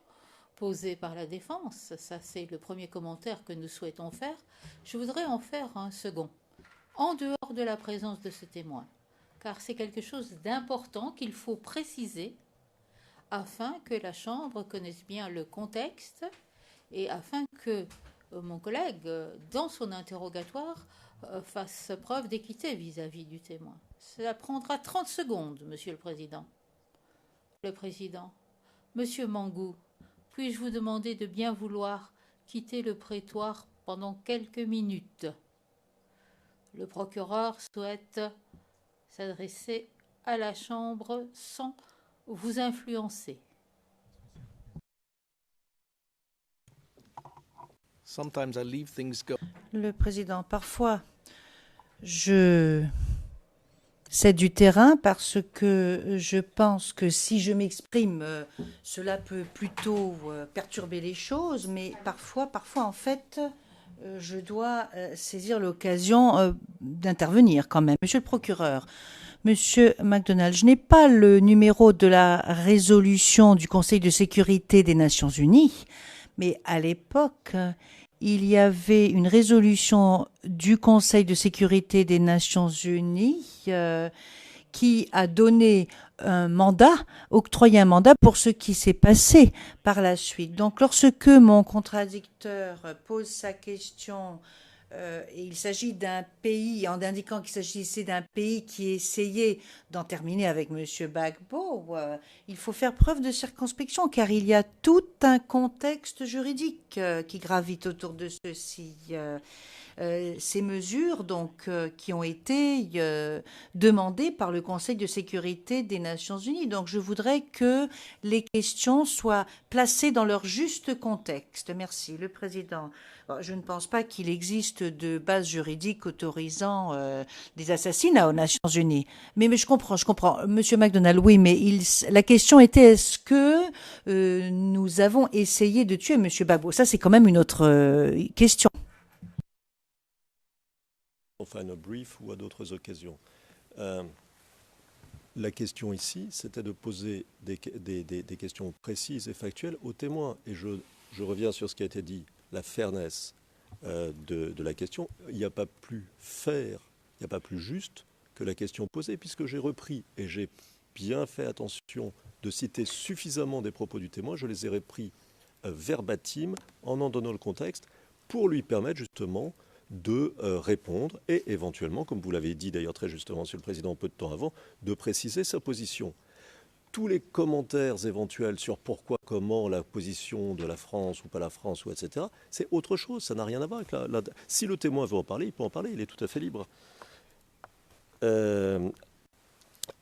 posées par la défense. Ça, c'est le premier commentaire que nous souhaitons faire. Je voudrais en faire un second, en dehors de la présence de ce témoin, car c'est quelque chose d'important qu'il faut préciser afin que la Chambre connaisse bien le contexte et afin que mon collègue, dans son interrogatoire, fasse preuve d'équité vis-à-vis du témoin. Cela prendra 30 secondes, Monsieur le Président. Le Président. Monsieur Mangou, puis-je vous demander de bien vouloir quitter le prétoire pendant quelques minutes? Le procureur souhaite s'adresser à la Chambre sans vous influencer. Sometimes I leave things go. Le président, parfois, je cède du terrain parce que je pense que si je m'exprime, cela peut plutôt perturber les choses, mais parfois, en fait, je dois saisir l'occasion d'intervenir quand même. Monsieur le procureur, Monsieur MacDonald, je n'ai pas le numéro de la résolution du Conseil de sécurité des Nations Unies, mais à l'époque, il y avait une résolution du Conseil de sécurité des Nations Unies qui a donné un mandat, octroyé un mandat pour ce qui s'est passé par la suite. Donc, lorsque mon contradicteur pose sa question, et il s'agit d'un pays, en indiquant qu'il s'agissait d'un pays qui essayait d'en terminer avec M. Gbagbo, il faut faire preuve de circonspection, car il y a tout un contexte juridique qui gravite autour de ceci. Ces mesures donc qui ont été demandées par le Conseil de sécurité des Nations Unies. Donc je voudrais que les questions soient placées dans leur juste contexte. Merci. Le président. Je ne pense pas qu'il existe de base juridique autorisant des assassinats aux Nations Unies. Mais je comprends. Monsieur MacDonald, oui, mais la question était est-ce que nous avons essayé de tuer Monsieur Gbagbo? Ça, c'est quand même une autre question. Enfin, un brief ou à d'autres occasions. La question ici, c'était de poser des questions précises et factuelles aux témoins. Et je reviens sur ce qui a été dit, la fairness de la question. Il n'y a pas plus fair, il n'y a pas plus juste que la question posée, puisque j'ai repris et j'ai bien fait attention de citer suffisamment des propos du témoin. Je les ai repris verbatim en donnant le contexte pour lui permettre justement de répondre et éventuellement, comme vous l'avez dit d'ailleurs très justement, Monsieur le Président, peu de temps avant, de préciser sa position. Tous les commentaires éventuels sur pourquoi, comment la position de la France ou pas la France, ou etc., c'est autre chose, ça n'a rien à voir avec Si le témoin veut en parler, il peut en parler, il est tout à fait libre.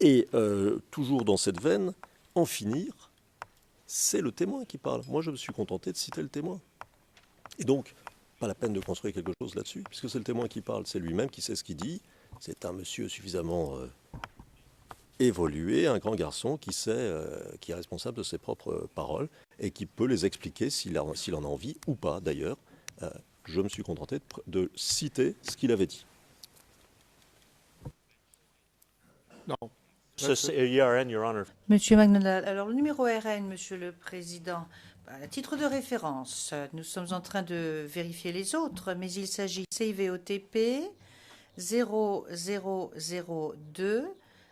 Et toujours dans cette veine, en finir, c'est le témoin qui parle. Moi, je me suis contenté de citer le témoin. Et donc, pas la peine de construire quelque chose là-dessus, puisque c'est le témoin qui parle, c'est lui-même qui sait ce qu'il dit. C'est un monsieur suffisamment évolué, un grand garçon qui sait, qui est responsable de ses propres paroles et qui peut les expliquer s'il en a envie ou pas. D'ailleurs, je me suis contenté de citer ce qu'il avait dit. No. C'est ERN, Your Honor. Monsieur McDonald, alors le numéro RN, Monsieur le Président, à titre de référence, nous sommes en train de vérifier les autres, mais il s'agit CIVOTP 0002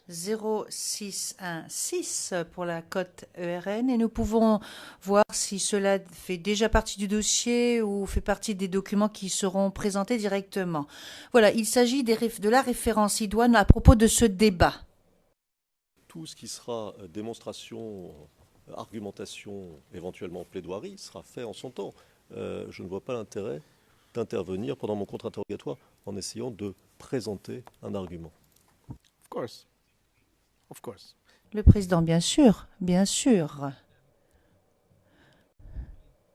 0616 pour la cote ERN et nous pouvons voir si cela fait déjà partie du dossier ou fait partie des documents qui seront présentés directement. Voilà, il s'agit de la référence idoine à propos de ce débat. Tout ce qui sera démonstration, argumentation, éventuellement plaidoirie, sera fait en son temps. Je ne vois pas l'intérêt d'intervenir pendant mon contre-interrogatoire en essayant de présenter un argument. Of course. Of course. Le président, bien sûr, bien sûr.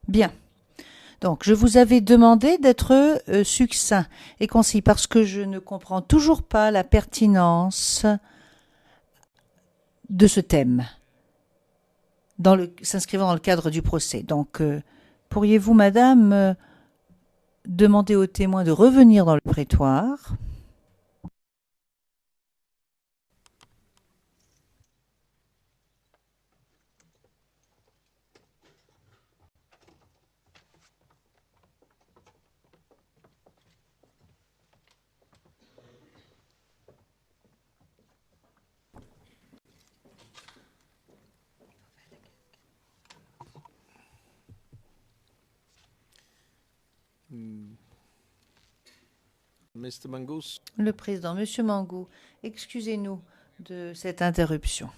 Bien. Donc, je vous avais demandé d'être succinct et concis parce que je ne comprends toujours pas la pertinence de ce thème s'inscrivant dans le cadre du procès. Donc, pourriez-vous, madame, demander aux témoins de revenir dans le prétoire ? Mr. Mangoose. Le président, Monsieur Mangou, excusez-nous de cette interruption.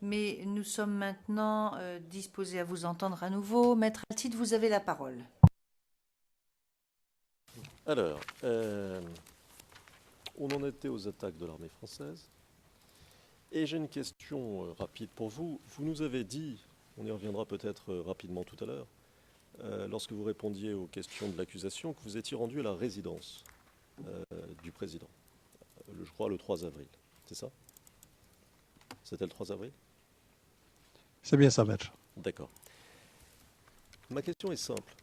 Mais nous sommes maintenant disposés à vous entendre à nouveau. Maître Altid, vous avez la parole. Alors, on en était aux attaques de l'armée française. Et j'ai une question rapide pour vous. Vous nous avez dit, on y reviendra peut-être rapidement tout à l'heure, lorsque vous répondiez aux questions de l'accusation, que vous étiez rendu à la résidence du président, je crois le 3 avril. C'est ça? C'était le 3 avril? C'est bien ça, maître. D'accord. Ma question est simple.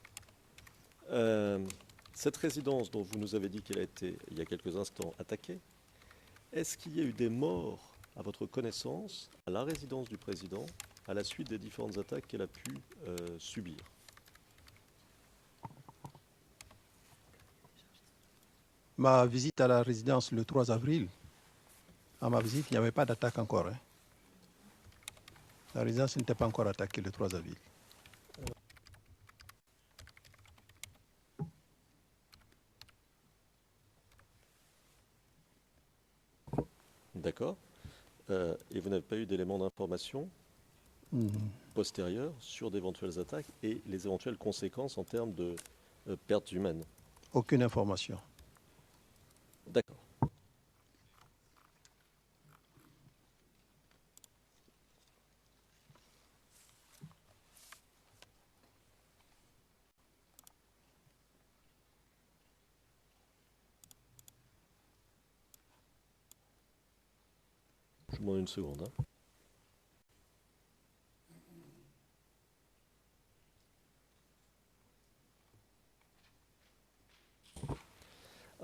Cette résidence dont vous nous avez dit qu'elle a été, il y a quelques instants, attaquée, est-ce qu'il y a eu des morts, à votre connaissance, à la résidence du président, à la suite des différentes attaques qu'elle a pu subir? Ma visite à la résidence le 3 avril, à ma visite, il n'y avait pas d'attaque encore. Hein. La résidence n'était pas encore attaquée le 3 avril. D'accord. Et vous n'avez pas eu d'éléments d'information postérieurs sur d'éventuelles attaques et les éventuelles conséquences en termes de pertes humaines? Aucune information. D'accord. Je vous demande une seconde. Hein.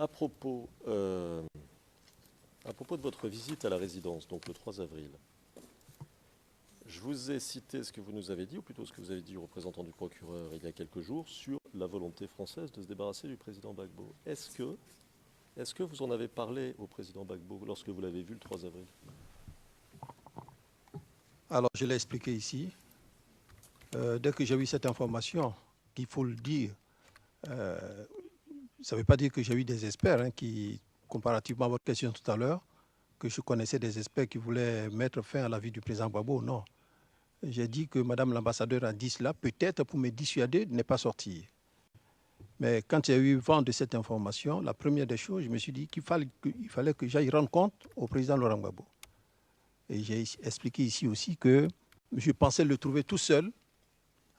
À propos de votre visite à la résidence, donc le 3 avril, je vous ai cité ce que vous nous avez dit, ou plutôt ce que vous avez dit au représentant du procureur il y a quelques jours, sur la volonté française de se débarrasser du président Gbagbo. Est-ce que vous en avez parlé au président Gbagbo lorsque vous l'avez vu le 3 avril? Alors, je l'ai expliqué ici. Dès que j'ai eu cette information, il faut le dire, ça ne veut pas dire que j'ai eu des experts qui, comparativement à votre question tout à l'heure, que je connaissais des experts qui voulaient mettre fin à la vie du président Gbagbo. Non. J'ai dit que Madame l'ambassadeur a dit cela, peut-être pour me dissuader de ne pas sortir. Mais quand j'ai eu vent de cette information, la première des choses, je me suis dit qu'il fallait que j'aille rendre compte au président Laurent Gbagbo. Et j'ai expliqué ici aussi que je pensais le trouver tout seul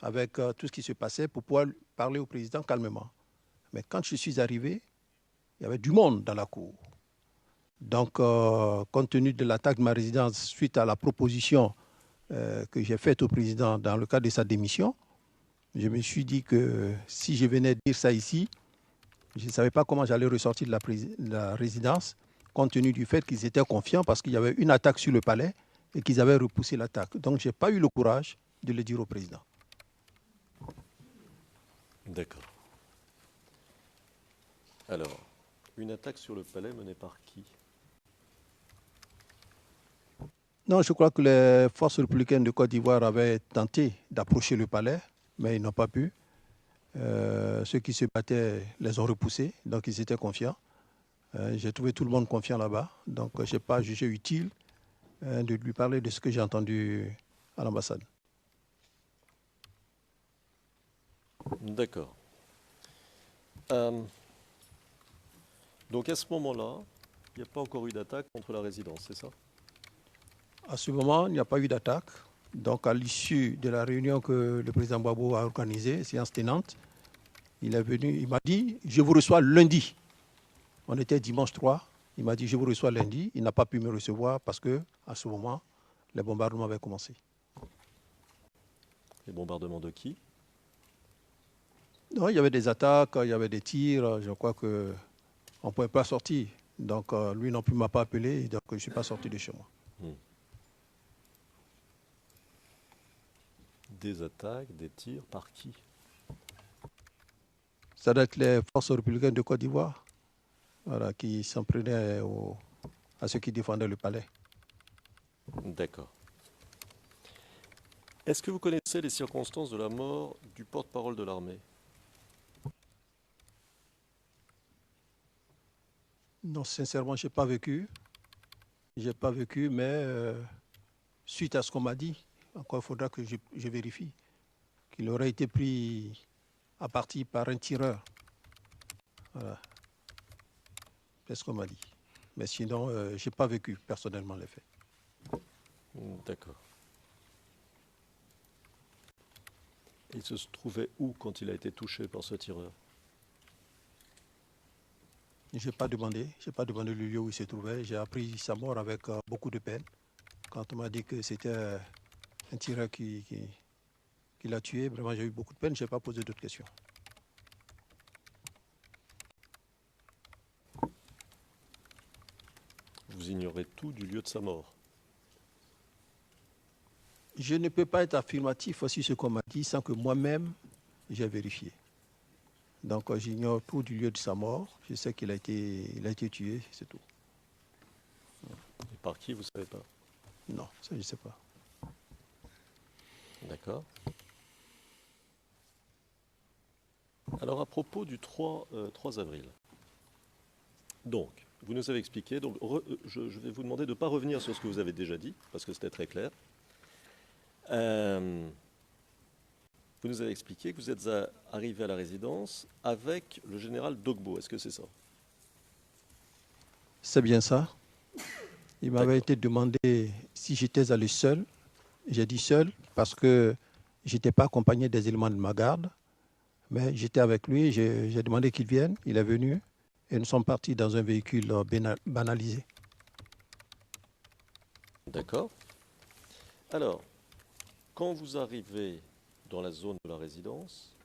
avec tout ce qui se passait pour pouvoir parler au président calmement. Mais quand je suis arrivé, il y avait du monde dans la cour. Donc, compte tenu de l'attaque de ma résidence suite à la proposition que j'ai faite au président dans le cadre de sa démission, je me suis dit que si je venais dire ça ici, je ne savais pas comment j'allais ressortir de la résidence, compte tenu du fait qu'ils étaient confiants parce qu'il y avait une attaque sur le palais et qu'ils avaient repoussé l'attaque. Donc, je n'ai pas eu le courage de le dire au président. D'accord. Alors, une attaque sur le palais menée par qui? Non, je crois que les forces républicaines de Côte d'Ivoire avaient tenté d'approcher le palais, mais ils n'ont pas pu. Ceux qui se battaient les ont repoussés, donc ils étaient confiants. J'ai trouvé tout le monde confiant là-bas, donc je n'ai pas jugé utile de lui parler de ce que j'ai entendu à l'ambassade. D'accord. Donc à ce moment-là, il n'y a pas encore eu d'attaque contre la résidence, c'est ça? À ce moment, il n'y a pas eu d'attaque. Donc à l'issue de la réunion que le président Gbagbo a organisée, séance tenante, il est venu, il m'a dit, je vous reçois lundi. On était dimanche 3, il m'a dit, je vous reçois lundi. Il n'a pas pu me recevoir parce que à ce moment, les bombardements avaient commencé. Les bombardements de qui? Non, il y avait des attaques, il y avait des tirs. Je crois qu'on ne pouvait pas sortir. Donc lui non plus ne m'a pas appelé, donc je ne suis pas sorti de chez moi. Des attaques, des tirs, par qui? Ça doit être les forces républicaines de Côte d'Ivoire, voilà, qui s'en prenaient à ceux qui défendaient le palais. D'accord. Est-ce que vous connaissez les circonstances de la mort du porte-parole de l'armée? Non, sincèrement, je n'ai pas vécu. Je n'ai pas vécu, mais suite à ce qu'on m'a dit, encore il faudra que je vérifie, qu'il aurait été pris à partie par un tireur. Voilà. C'est ce qu'on m'a dit. Mais sinon, je n'ai pas vécu personnellement les faits. D'accord. Il se trouvait où quand il a été touché par ce tireur? Je n'ai pas demandé le lieu où il se trouvait. J'ai appris sa mort avec beaucoup de peine. Quand on m'a dit que c'était un tireur qui l'a tué, vraiment j'ai eu beaucoup de peine. Je n'ai pas posé d'autres questions. Vous ignorez tout du lieu de sa mort? Je ne peux pas être affirmatif sur ce qu'on m'a dit sans que moi-même j'ai vérifié. Donc j'ignore tout du lieu de sa mort. Je sais qu'il a été tué, c'est tout. Et par qui, vous ne savez pas? Non, ça je ne sais pas. D'accord. Alors à propos du 3 avril, donc, vous nous avez expliqué, donc je vais vous demander de ne pas revenir sur ce que vous avez déjà dit, parce que c'était très clair. Vous nous avez expliqué que vous êtes arrivé à la résidence avec le général Dogbo, est-ce que c'est ça? C'est bien ça. Il m'avait été demandé si j'étais allé seul. J'ai dit seul parce que je n'étais pas accompagné des éléments de ma garde. Mais j'étais avec lui, j'ai demandé qu'il vienne. Il est venu et nous sommes partis dans un véhicule banalisé. D'accord. Alors, quand vous arrivez dans la zone de la résidence,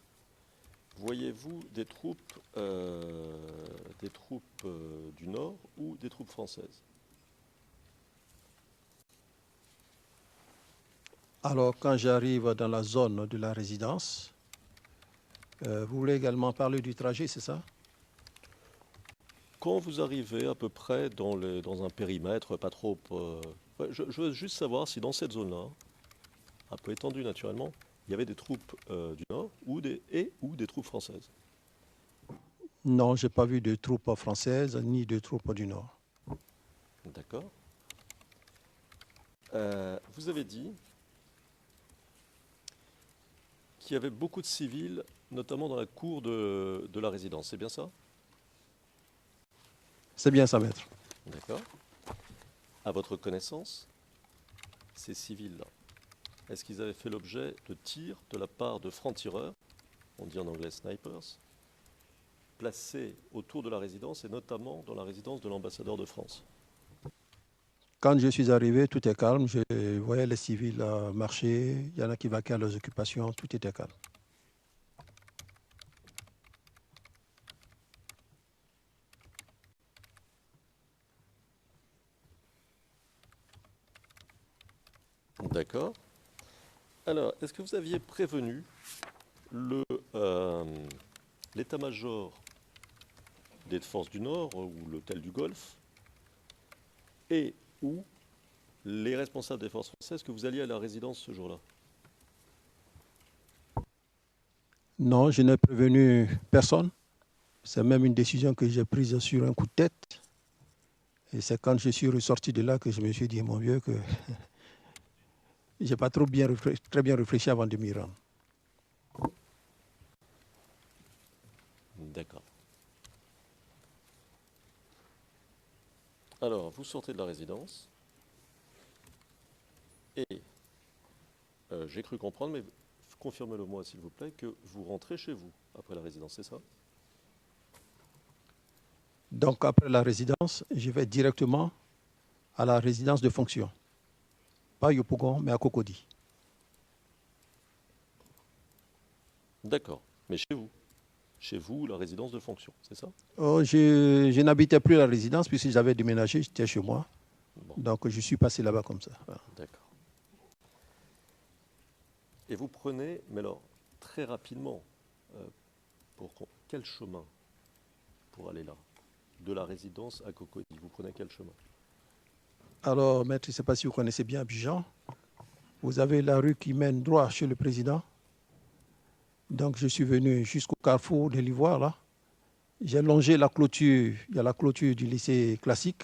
voyez-vous des troupes du Nord ou des troupes françaises? Alors, quand j'arrive dans la zone de la résidence, vous voulez également parler du trajet, c'est ça? Quand vous arrivez à peu près dans un périmètre pas trop... je veux juste savoir si dans cette zone-là, un peu étendue naturellement, il y avait des troupes du Nord ou des troupes françaises. Non, je n'ai pas vu de troupes françaises ni de troupes du Nord. D'accord. Vous avez dit qu'il y avait beaucoup de civils, notamment dans la cour de la résidence. C'est bien ça? C'est bien ça, maître. D'accord. À votre connaissance, ces civils-là, est-ce qu'ils avaient fait l'objet de tirs de la part de francs-tireurs, on dit en anglais snipers, placés autour de la résidence et notamment dans la résidence de l'ambassadeur de France? Quand je suis arrivé, tout est calme. Je voyais les civils marcher. Il y en a qui vaquaient à leurs occupations. Tout était calme. D'accord. Alors, est-ce que vous aviez prévenu l'état-major des forces du Nord ou l'hôtel du Golfe et ou les responsables des forces françaises que vous alliez à la résidence ce jour-là? Non, je n'ai prévenu personne. C'est même une décision que j'ai prise sur un coup de tête. Et c'est quand je suis ressorti de là que je me suis dit, mon vieux, que je n'ai pas très bien réfléchi avant de m'y rendre. D'accord. Alors, vous sortez de la résidence et j'ai cru comprendre, mais confirmez-le moi s'il vous plaît, que vous rentrez chez vous après la résidence, c'est ça? Donc, après la résidence, je vais directement à la résidence de fonction. Pas à Yopougon, mais à Cocody. D'accord. Mais chez vous? Chez vous, la résidence de fonction, c'est ça? Oh, je n'habitais plus la résidence puisque j'avais déménagé, j'étais chez moi. Bon, Donc, je suis passé là-bas comme ça. Voilà. d'accord. Et vous prenez, mais alors, très rapidement, quel chemin pour aller là? De la résidence à Cocody, vous prenez quel chemin? Alors, maître, je ne sais pas si vous connaissez bien Abidjan. Vous avez la rue qui mène droit chez le président. Donc, je suis venu jusqu'au carrefour de l'Ivoire, là. J'ai longé la clôture. Il y a la clôture du lycée classique.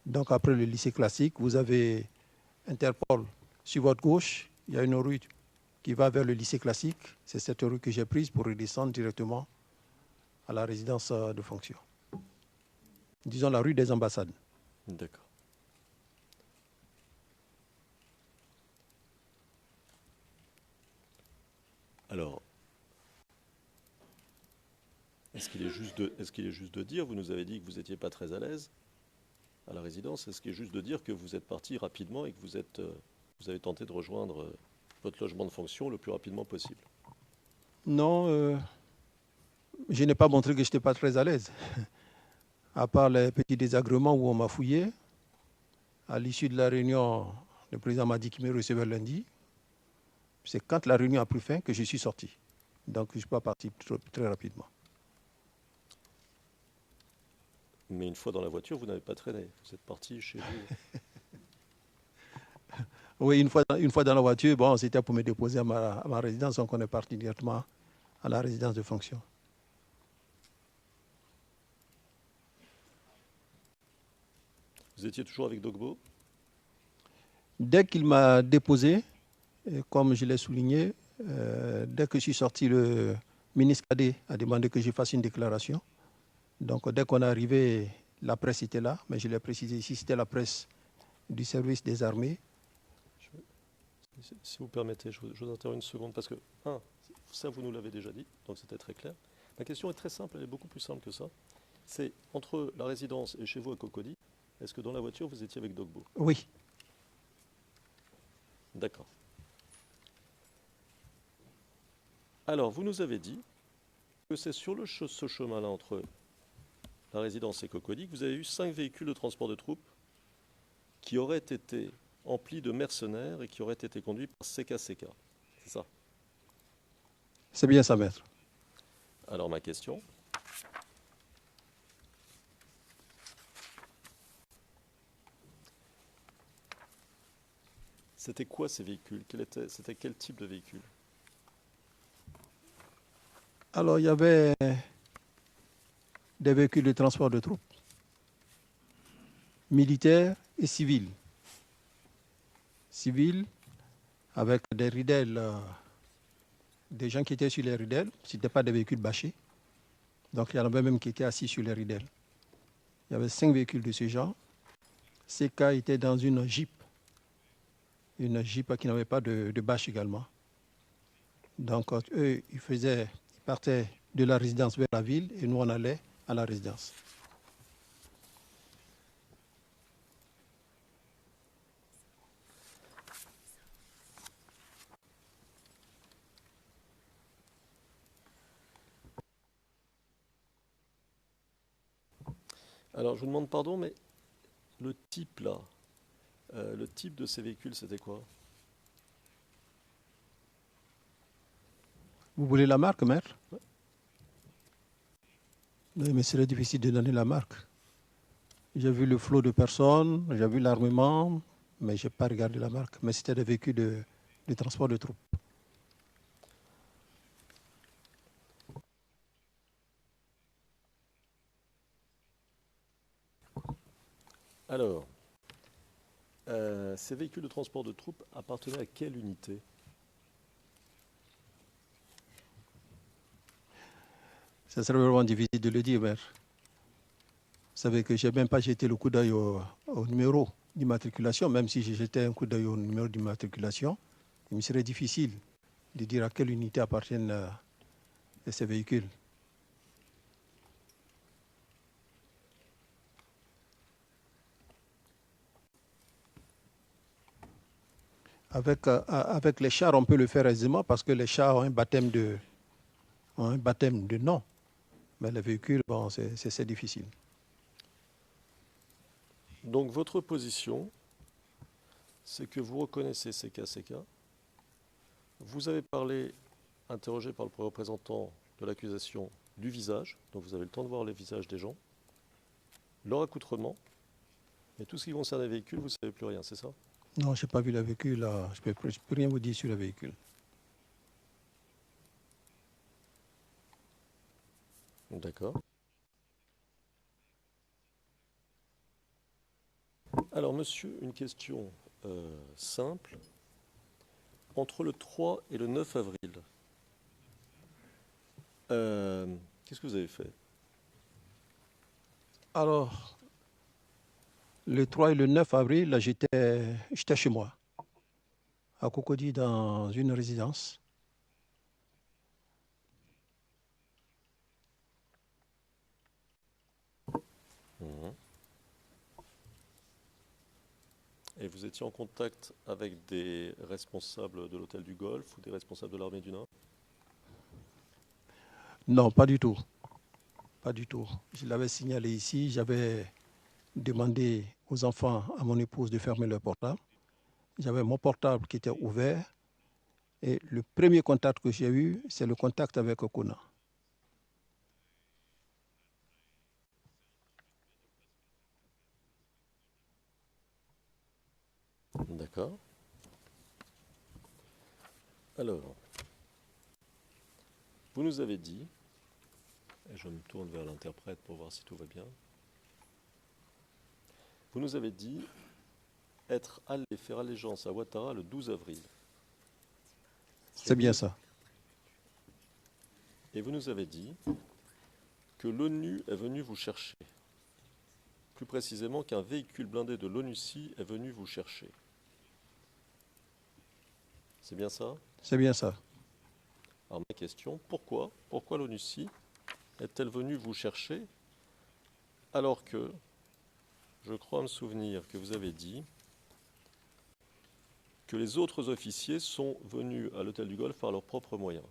Donc, après le lycée classique, vous avez Interpol sur votre gauche. Il y a une rue qui va vers le lycée classique. C'est cette rue que j'ai prise pour redescendre directement à la résidence de fonction. Disons la rue des ambassades. D'accord. Alors, est-ce qu'il est juste de dire, vous nous avez dit que vous n'étiez pas très à l'aise à la résidence, est-ce qu'il est juste de dire que vous êtes parti rapidement et que vous avez tenté de rejoindre votre logement de fonction le plus rapidement possible? Non, je n'ai pas montré que je n'étais pas très à l'aise. À part les petits désagréments où on m'a fouillé, à l'issue de la réunion, le président m'a dit qu'il me recevait lundi. C'est quand la réunion a pris fin que je suis sorti. Donc je ne suis pas parti très rapidement. Mais une fois dans la voiture, vous n'avez pas traîné. Vous êtes parti chez vous. Oui, une fois dans la voiture, bon, c'était pour me déposer à ma résidence, donc on est parti directement à la résidence de fonction. Vous étiez toujours avec Dogbo? Dès qu'il m'a déposé, et comme je l'ai souligné, dès que je suis sorti, le ministre Kadé a demandé que je fasse une déclaration. Donc dès qu'on est arrivé, la presse était là, mais je l'ai précisé ici, c'était la presse du service des armées. Si vous permettez, je vous interromps une seconde, parce que, ça vous nous l'avez déjà dit, donc c'était très clair. Ma question est très simple, elle est beaucoup plus simple que ça. C'est entre la résidence et chez vous à Cocody, est-ce que dans la voiture, vous étiez avec Dogbo? Oui. D'accord. Alors, vous nous avez dit que c'est sur ce chemin-là entre la résidence et Cocody que vous avez eu 5 véhicules de transport de troupes qui auraient été emplis de mercenaires et qui auraient été conduits par CKCK. C'est ça? C'est bien ça, maître. Alors, ma question. C'était quoi ces véhicules? C'était quel type de véhicule? Alors, il y avait des véhicules de transport de troupes, militaires et civils. Civils, avec des ridelles, des gens qui étaient sur les ridelles. Ce n'étaient pas des véhicules bâchés. Donc, il y en avait même qui étaient assis sur les ridelles. Il y avait 5 véhicules de ce genre. CK était dans une Jeep une Jeep qui n'avait pas de bâche également. Donc, eux, ils partaient de la résidence vers la ville et nous, on allait à la résidence. Alors, je vous demande pardon, mais le type là, le type de ces véhicules, c'était quoi? Vous voulez la marque, maître? Oui, mais c'est difficile de donner la marque. J'ai vu le flot de personnes, j'ai vu l'armement, mais je n'ai pas regardé la marque. Mais c'était des véhicules de transport de troupes. Alors, ces véhicules de transport de troupes appartenaient à quelle unité? Ça serait vraiment difficile de le dire, maître. Vous savez que je n'ai même pas jeté le coup d'œil au numéro d'immatriculation, même si j'ai jeté un coup d'œil au numéro d'immatriculation, il me serait difficile de dire à quelle unité appartiennent ces véhicules. Avec les chars, on peut le faire aisément parce que les chars ont un baptême de nom. Mais les véhicules, bon, c'est difficile. Donc, votre position, c'est que vous reconnaissez ces CK. Vous avez parlé, interrogé par le représentant de l'accusation, du visage. Donc, vous avez le temps de voir les visages des gens, leur accoutrement. Mais tout ce qui concerne les véhicules, vous ne savez plus rien, c'est ça? Non, je n'ai pas vu le véhicule. Là. Je ne peux rien vous dire sur le véhicule. D'accord. Alors, monsieur, une question simple. Entre le 3 et le 9 avril, qu'est-ce que vous avez fait? Alors, le 3 et le 9 avril, là, j'étais chez moi, à Cocody, dans une résidence. Mhm. Et vous étiez en contact avec des responsables de l'hôtel du Golfe ou des responsables de l'armée du Nord? Non, pas du tout. Pas du tout. Je l'avais signalé ici, j'avais demandé aux enfants, à mon épouse, de fermer leur portable. J'avais mon portable qui était ouvert. Et le premier contact que j'ai eu, c'est le contact avec Okuna. D'accord. Alors, vous nous avez dit, et je me tourne vers l'interprète pour voir si tout va bien, vous nous avez dit être allé faire allégeance à Ouattara le 12 avril. C'est bien ça. Et vous nous avez dit que l'ONU est venu vous chercher. Plus précisément qu'un véhicule blindé de l'ONUCI est venu vous chercher. C'est bien ça? C'est bien ça. Alors ma question, pourquoi l'ONUCI est-elle venue vous chercher alors que, je crois me souvenir que vous avez dit que les autres officiers sont venus à l'hôtel du Golfe par leurs propres moyens?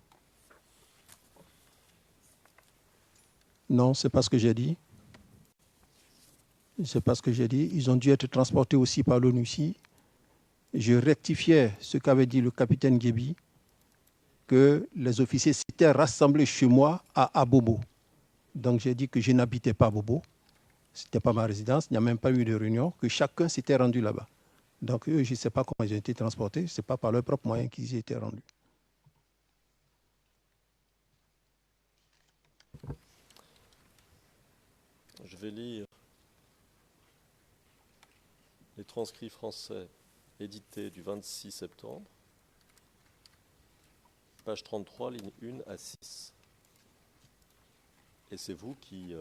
Non, c'est pas ce que j'ai dit. C'est pas ce que j'ai dit. Ils ont dû être transportés aussi par l'ONUCI. Je rectifiais ce qu'avait dit le capitaine Guébi, que les officiers s'étaient rassemblés chez moi à Abobo. Donc j'ai dit que je n'habitais pas à Abobo. Ce n'était pas ma résidence, il n'y a même pas eu de réunion, que chacun s'était rendu là-bas. Donc eux, je ne sais pas comment ils ont été transportés, ce n'est pas par leurs propres moyens qu'ils y étaient rendus. Je vais lire les transcrits français édités du 26 septembre, page 33, ligne 1 à 6. Et c'est vous qui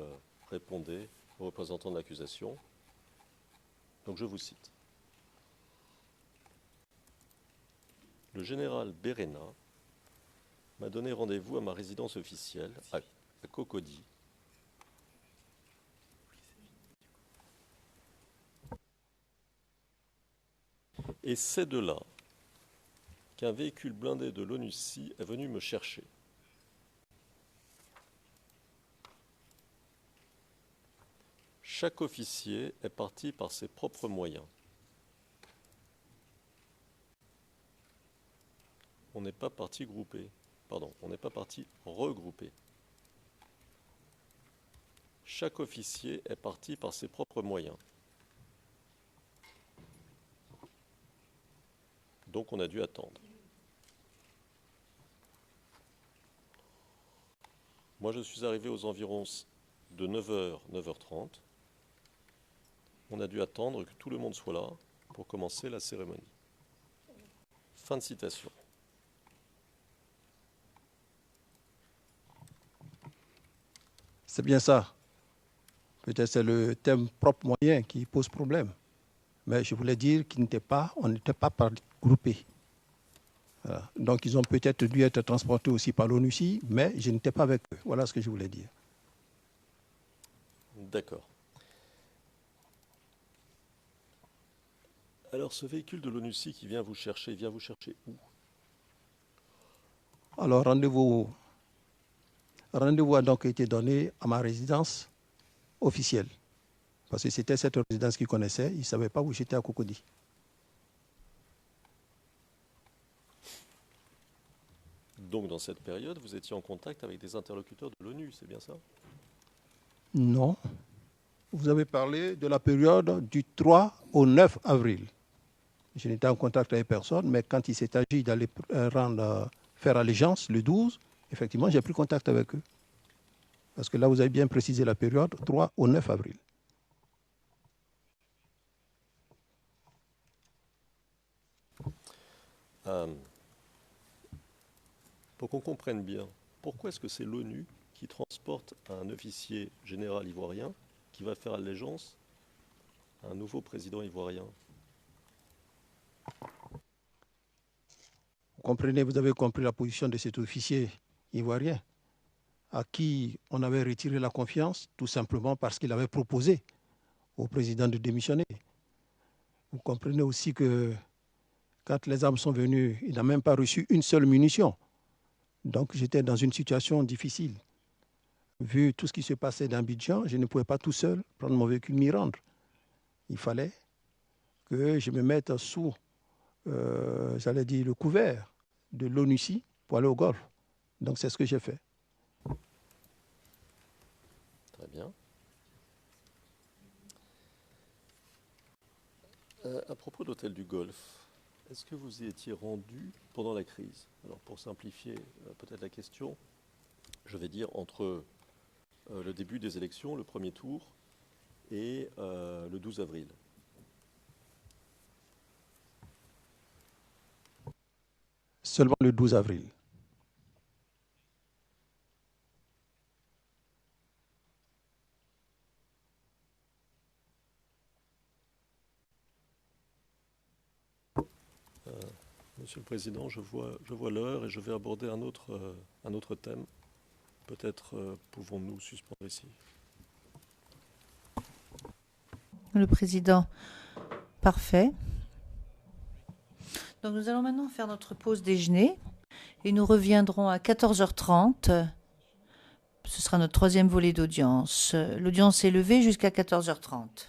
répondez aux représentants de l'accusation. Donc je vous cite. le général Berena m'a donné rendez-vous à ma résidence officielle à Cocody. Et c'est de là qu'un véhicule blindé de l'ONUCI est venu me chercher. Chaque officier est parti par ses propres moyens. On n'est pas parti groupé. Pardon, on n'est pas parti regroupé. Chaque officier est parti par ses propres moyens. Donc on a dû attendre. Moi, je suis arrivé aux environs de 9h, 9h30. On a dû attendre que tout le monde soit là pour commencer la cérémonie. Fin de citation. C'est bien ça. Peut-être c'est le thème propre moyen qui pose problème. Mais je voulais dire qu'on n'était pas groupés. Voilà. Donc ils ont peut-être dû être transportés aussi par l'ONUCI, mais je n'étais pas avec eux. Voilà ce que je voulais dire. D'accord. Alors ce véhicule de l'ONUCI qui vient vous chercher, il vient vous chercher où? Alors rendez-vous a donc été donné à ma résidence officielle. Parce que c'était cette résidence qu'ils connaissaient, ils ne savaient pas où j'étais à Cocody. Donc dans cette période, vous étiez en contact avec des interlocuteurs de l'ONU, c'est bien ça? Non. Vous avez parlé de la période du 3 au 9 avril. Je n'étais en contact avec personne, mais quand il s'est agi d'aller faire allégeance le 12, effectivement, j'ai pris contact avec eux. Parce que là, vous avez bien précisé la période 3 au 9 avril. Pour qu'on comprenne bien, pourquoi est-ce que c'est l'ONU qui transporte un officier général ivoirien qui va faire allégeance à un nouveau président ivoirien? Vous comprenez, vous avez compris la position de cet officier ivoirien à qui on avait retiré la confiance tout simplement parce qu'il avait proposé au président de démissionner. Vous comprenez aussi que quand les armes sont venues, il n'a même pas reçu une seule munition. Donc j'étais dans une situation difficile. Vu tout ce qui se passait dans Abidjan, je ne pouvais pas tout seul prendre mon véhicule m'y rendre. Il fallait que je me mette sous, j'allais dire, le couvert de l'ONUCI pour aller au Golfe. Donc c'est ce que j'ai fait. Très bien. À propos de l'hôtel du Golfe, est-ce que vous y étiez rendu pendant la crise? Alors pour simplifier peut-être la question, je vais dire entre le début des élections, le premier tour, et le 12 avril. Seulement le 12 avril. Monsieur le Président, je vois l'heure et je vais aborder un autre thème. Peut-être pouvons-nous suspendre ici. Le Président, parfait. Donc nous allons maintenant faire notre pause déjeuner et nous reviendrons à 14h30. Ce sera notre troisième volet d'audience. L'audience est levée jusqu'à 14h30.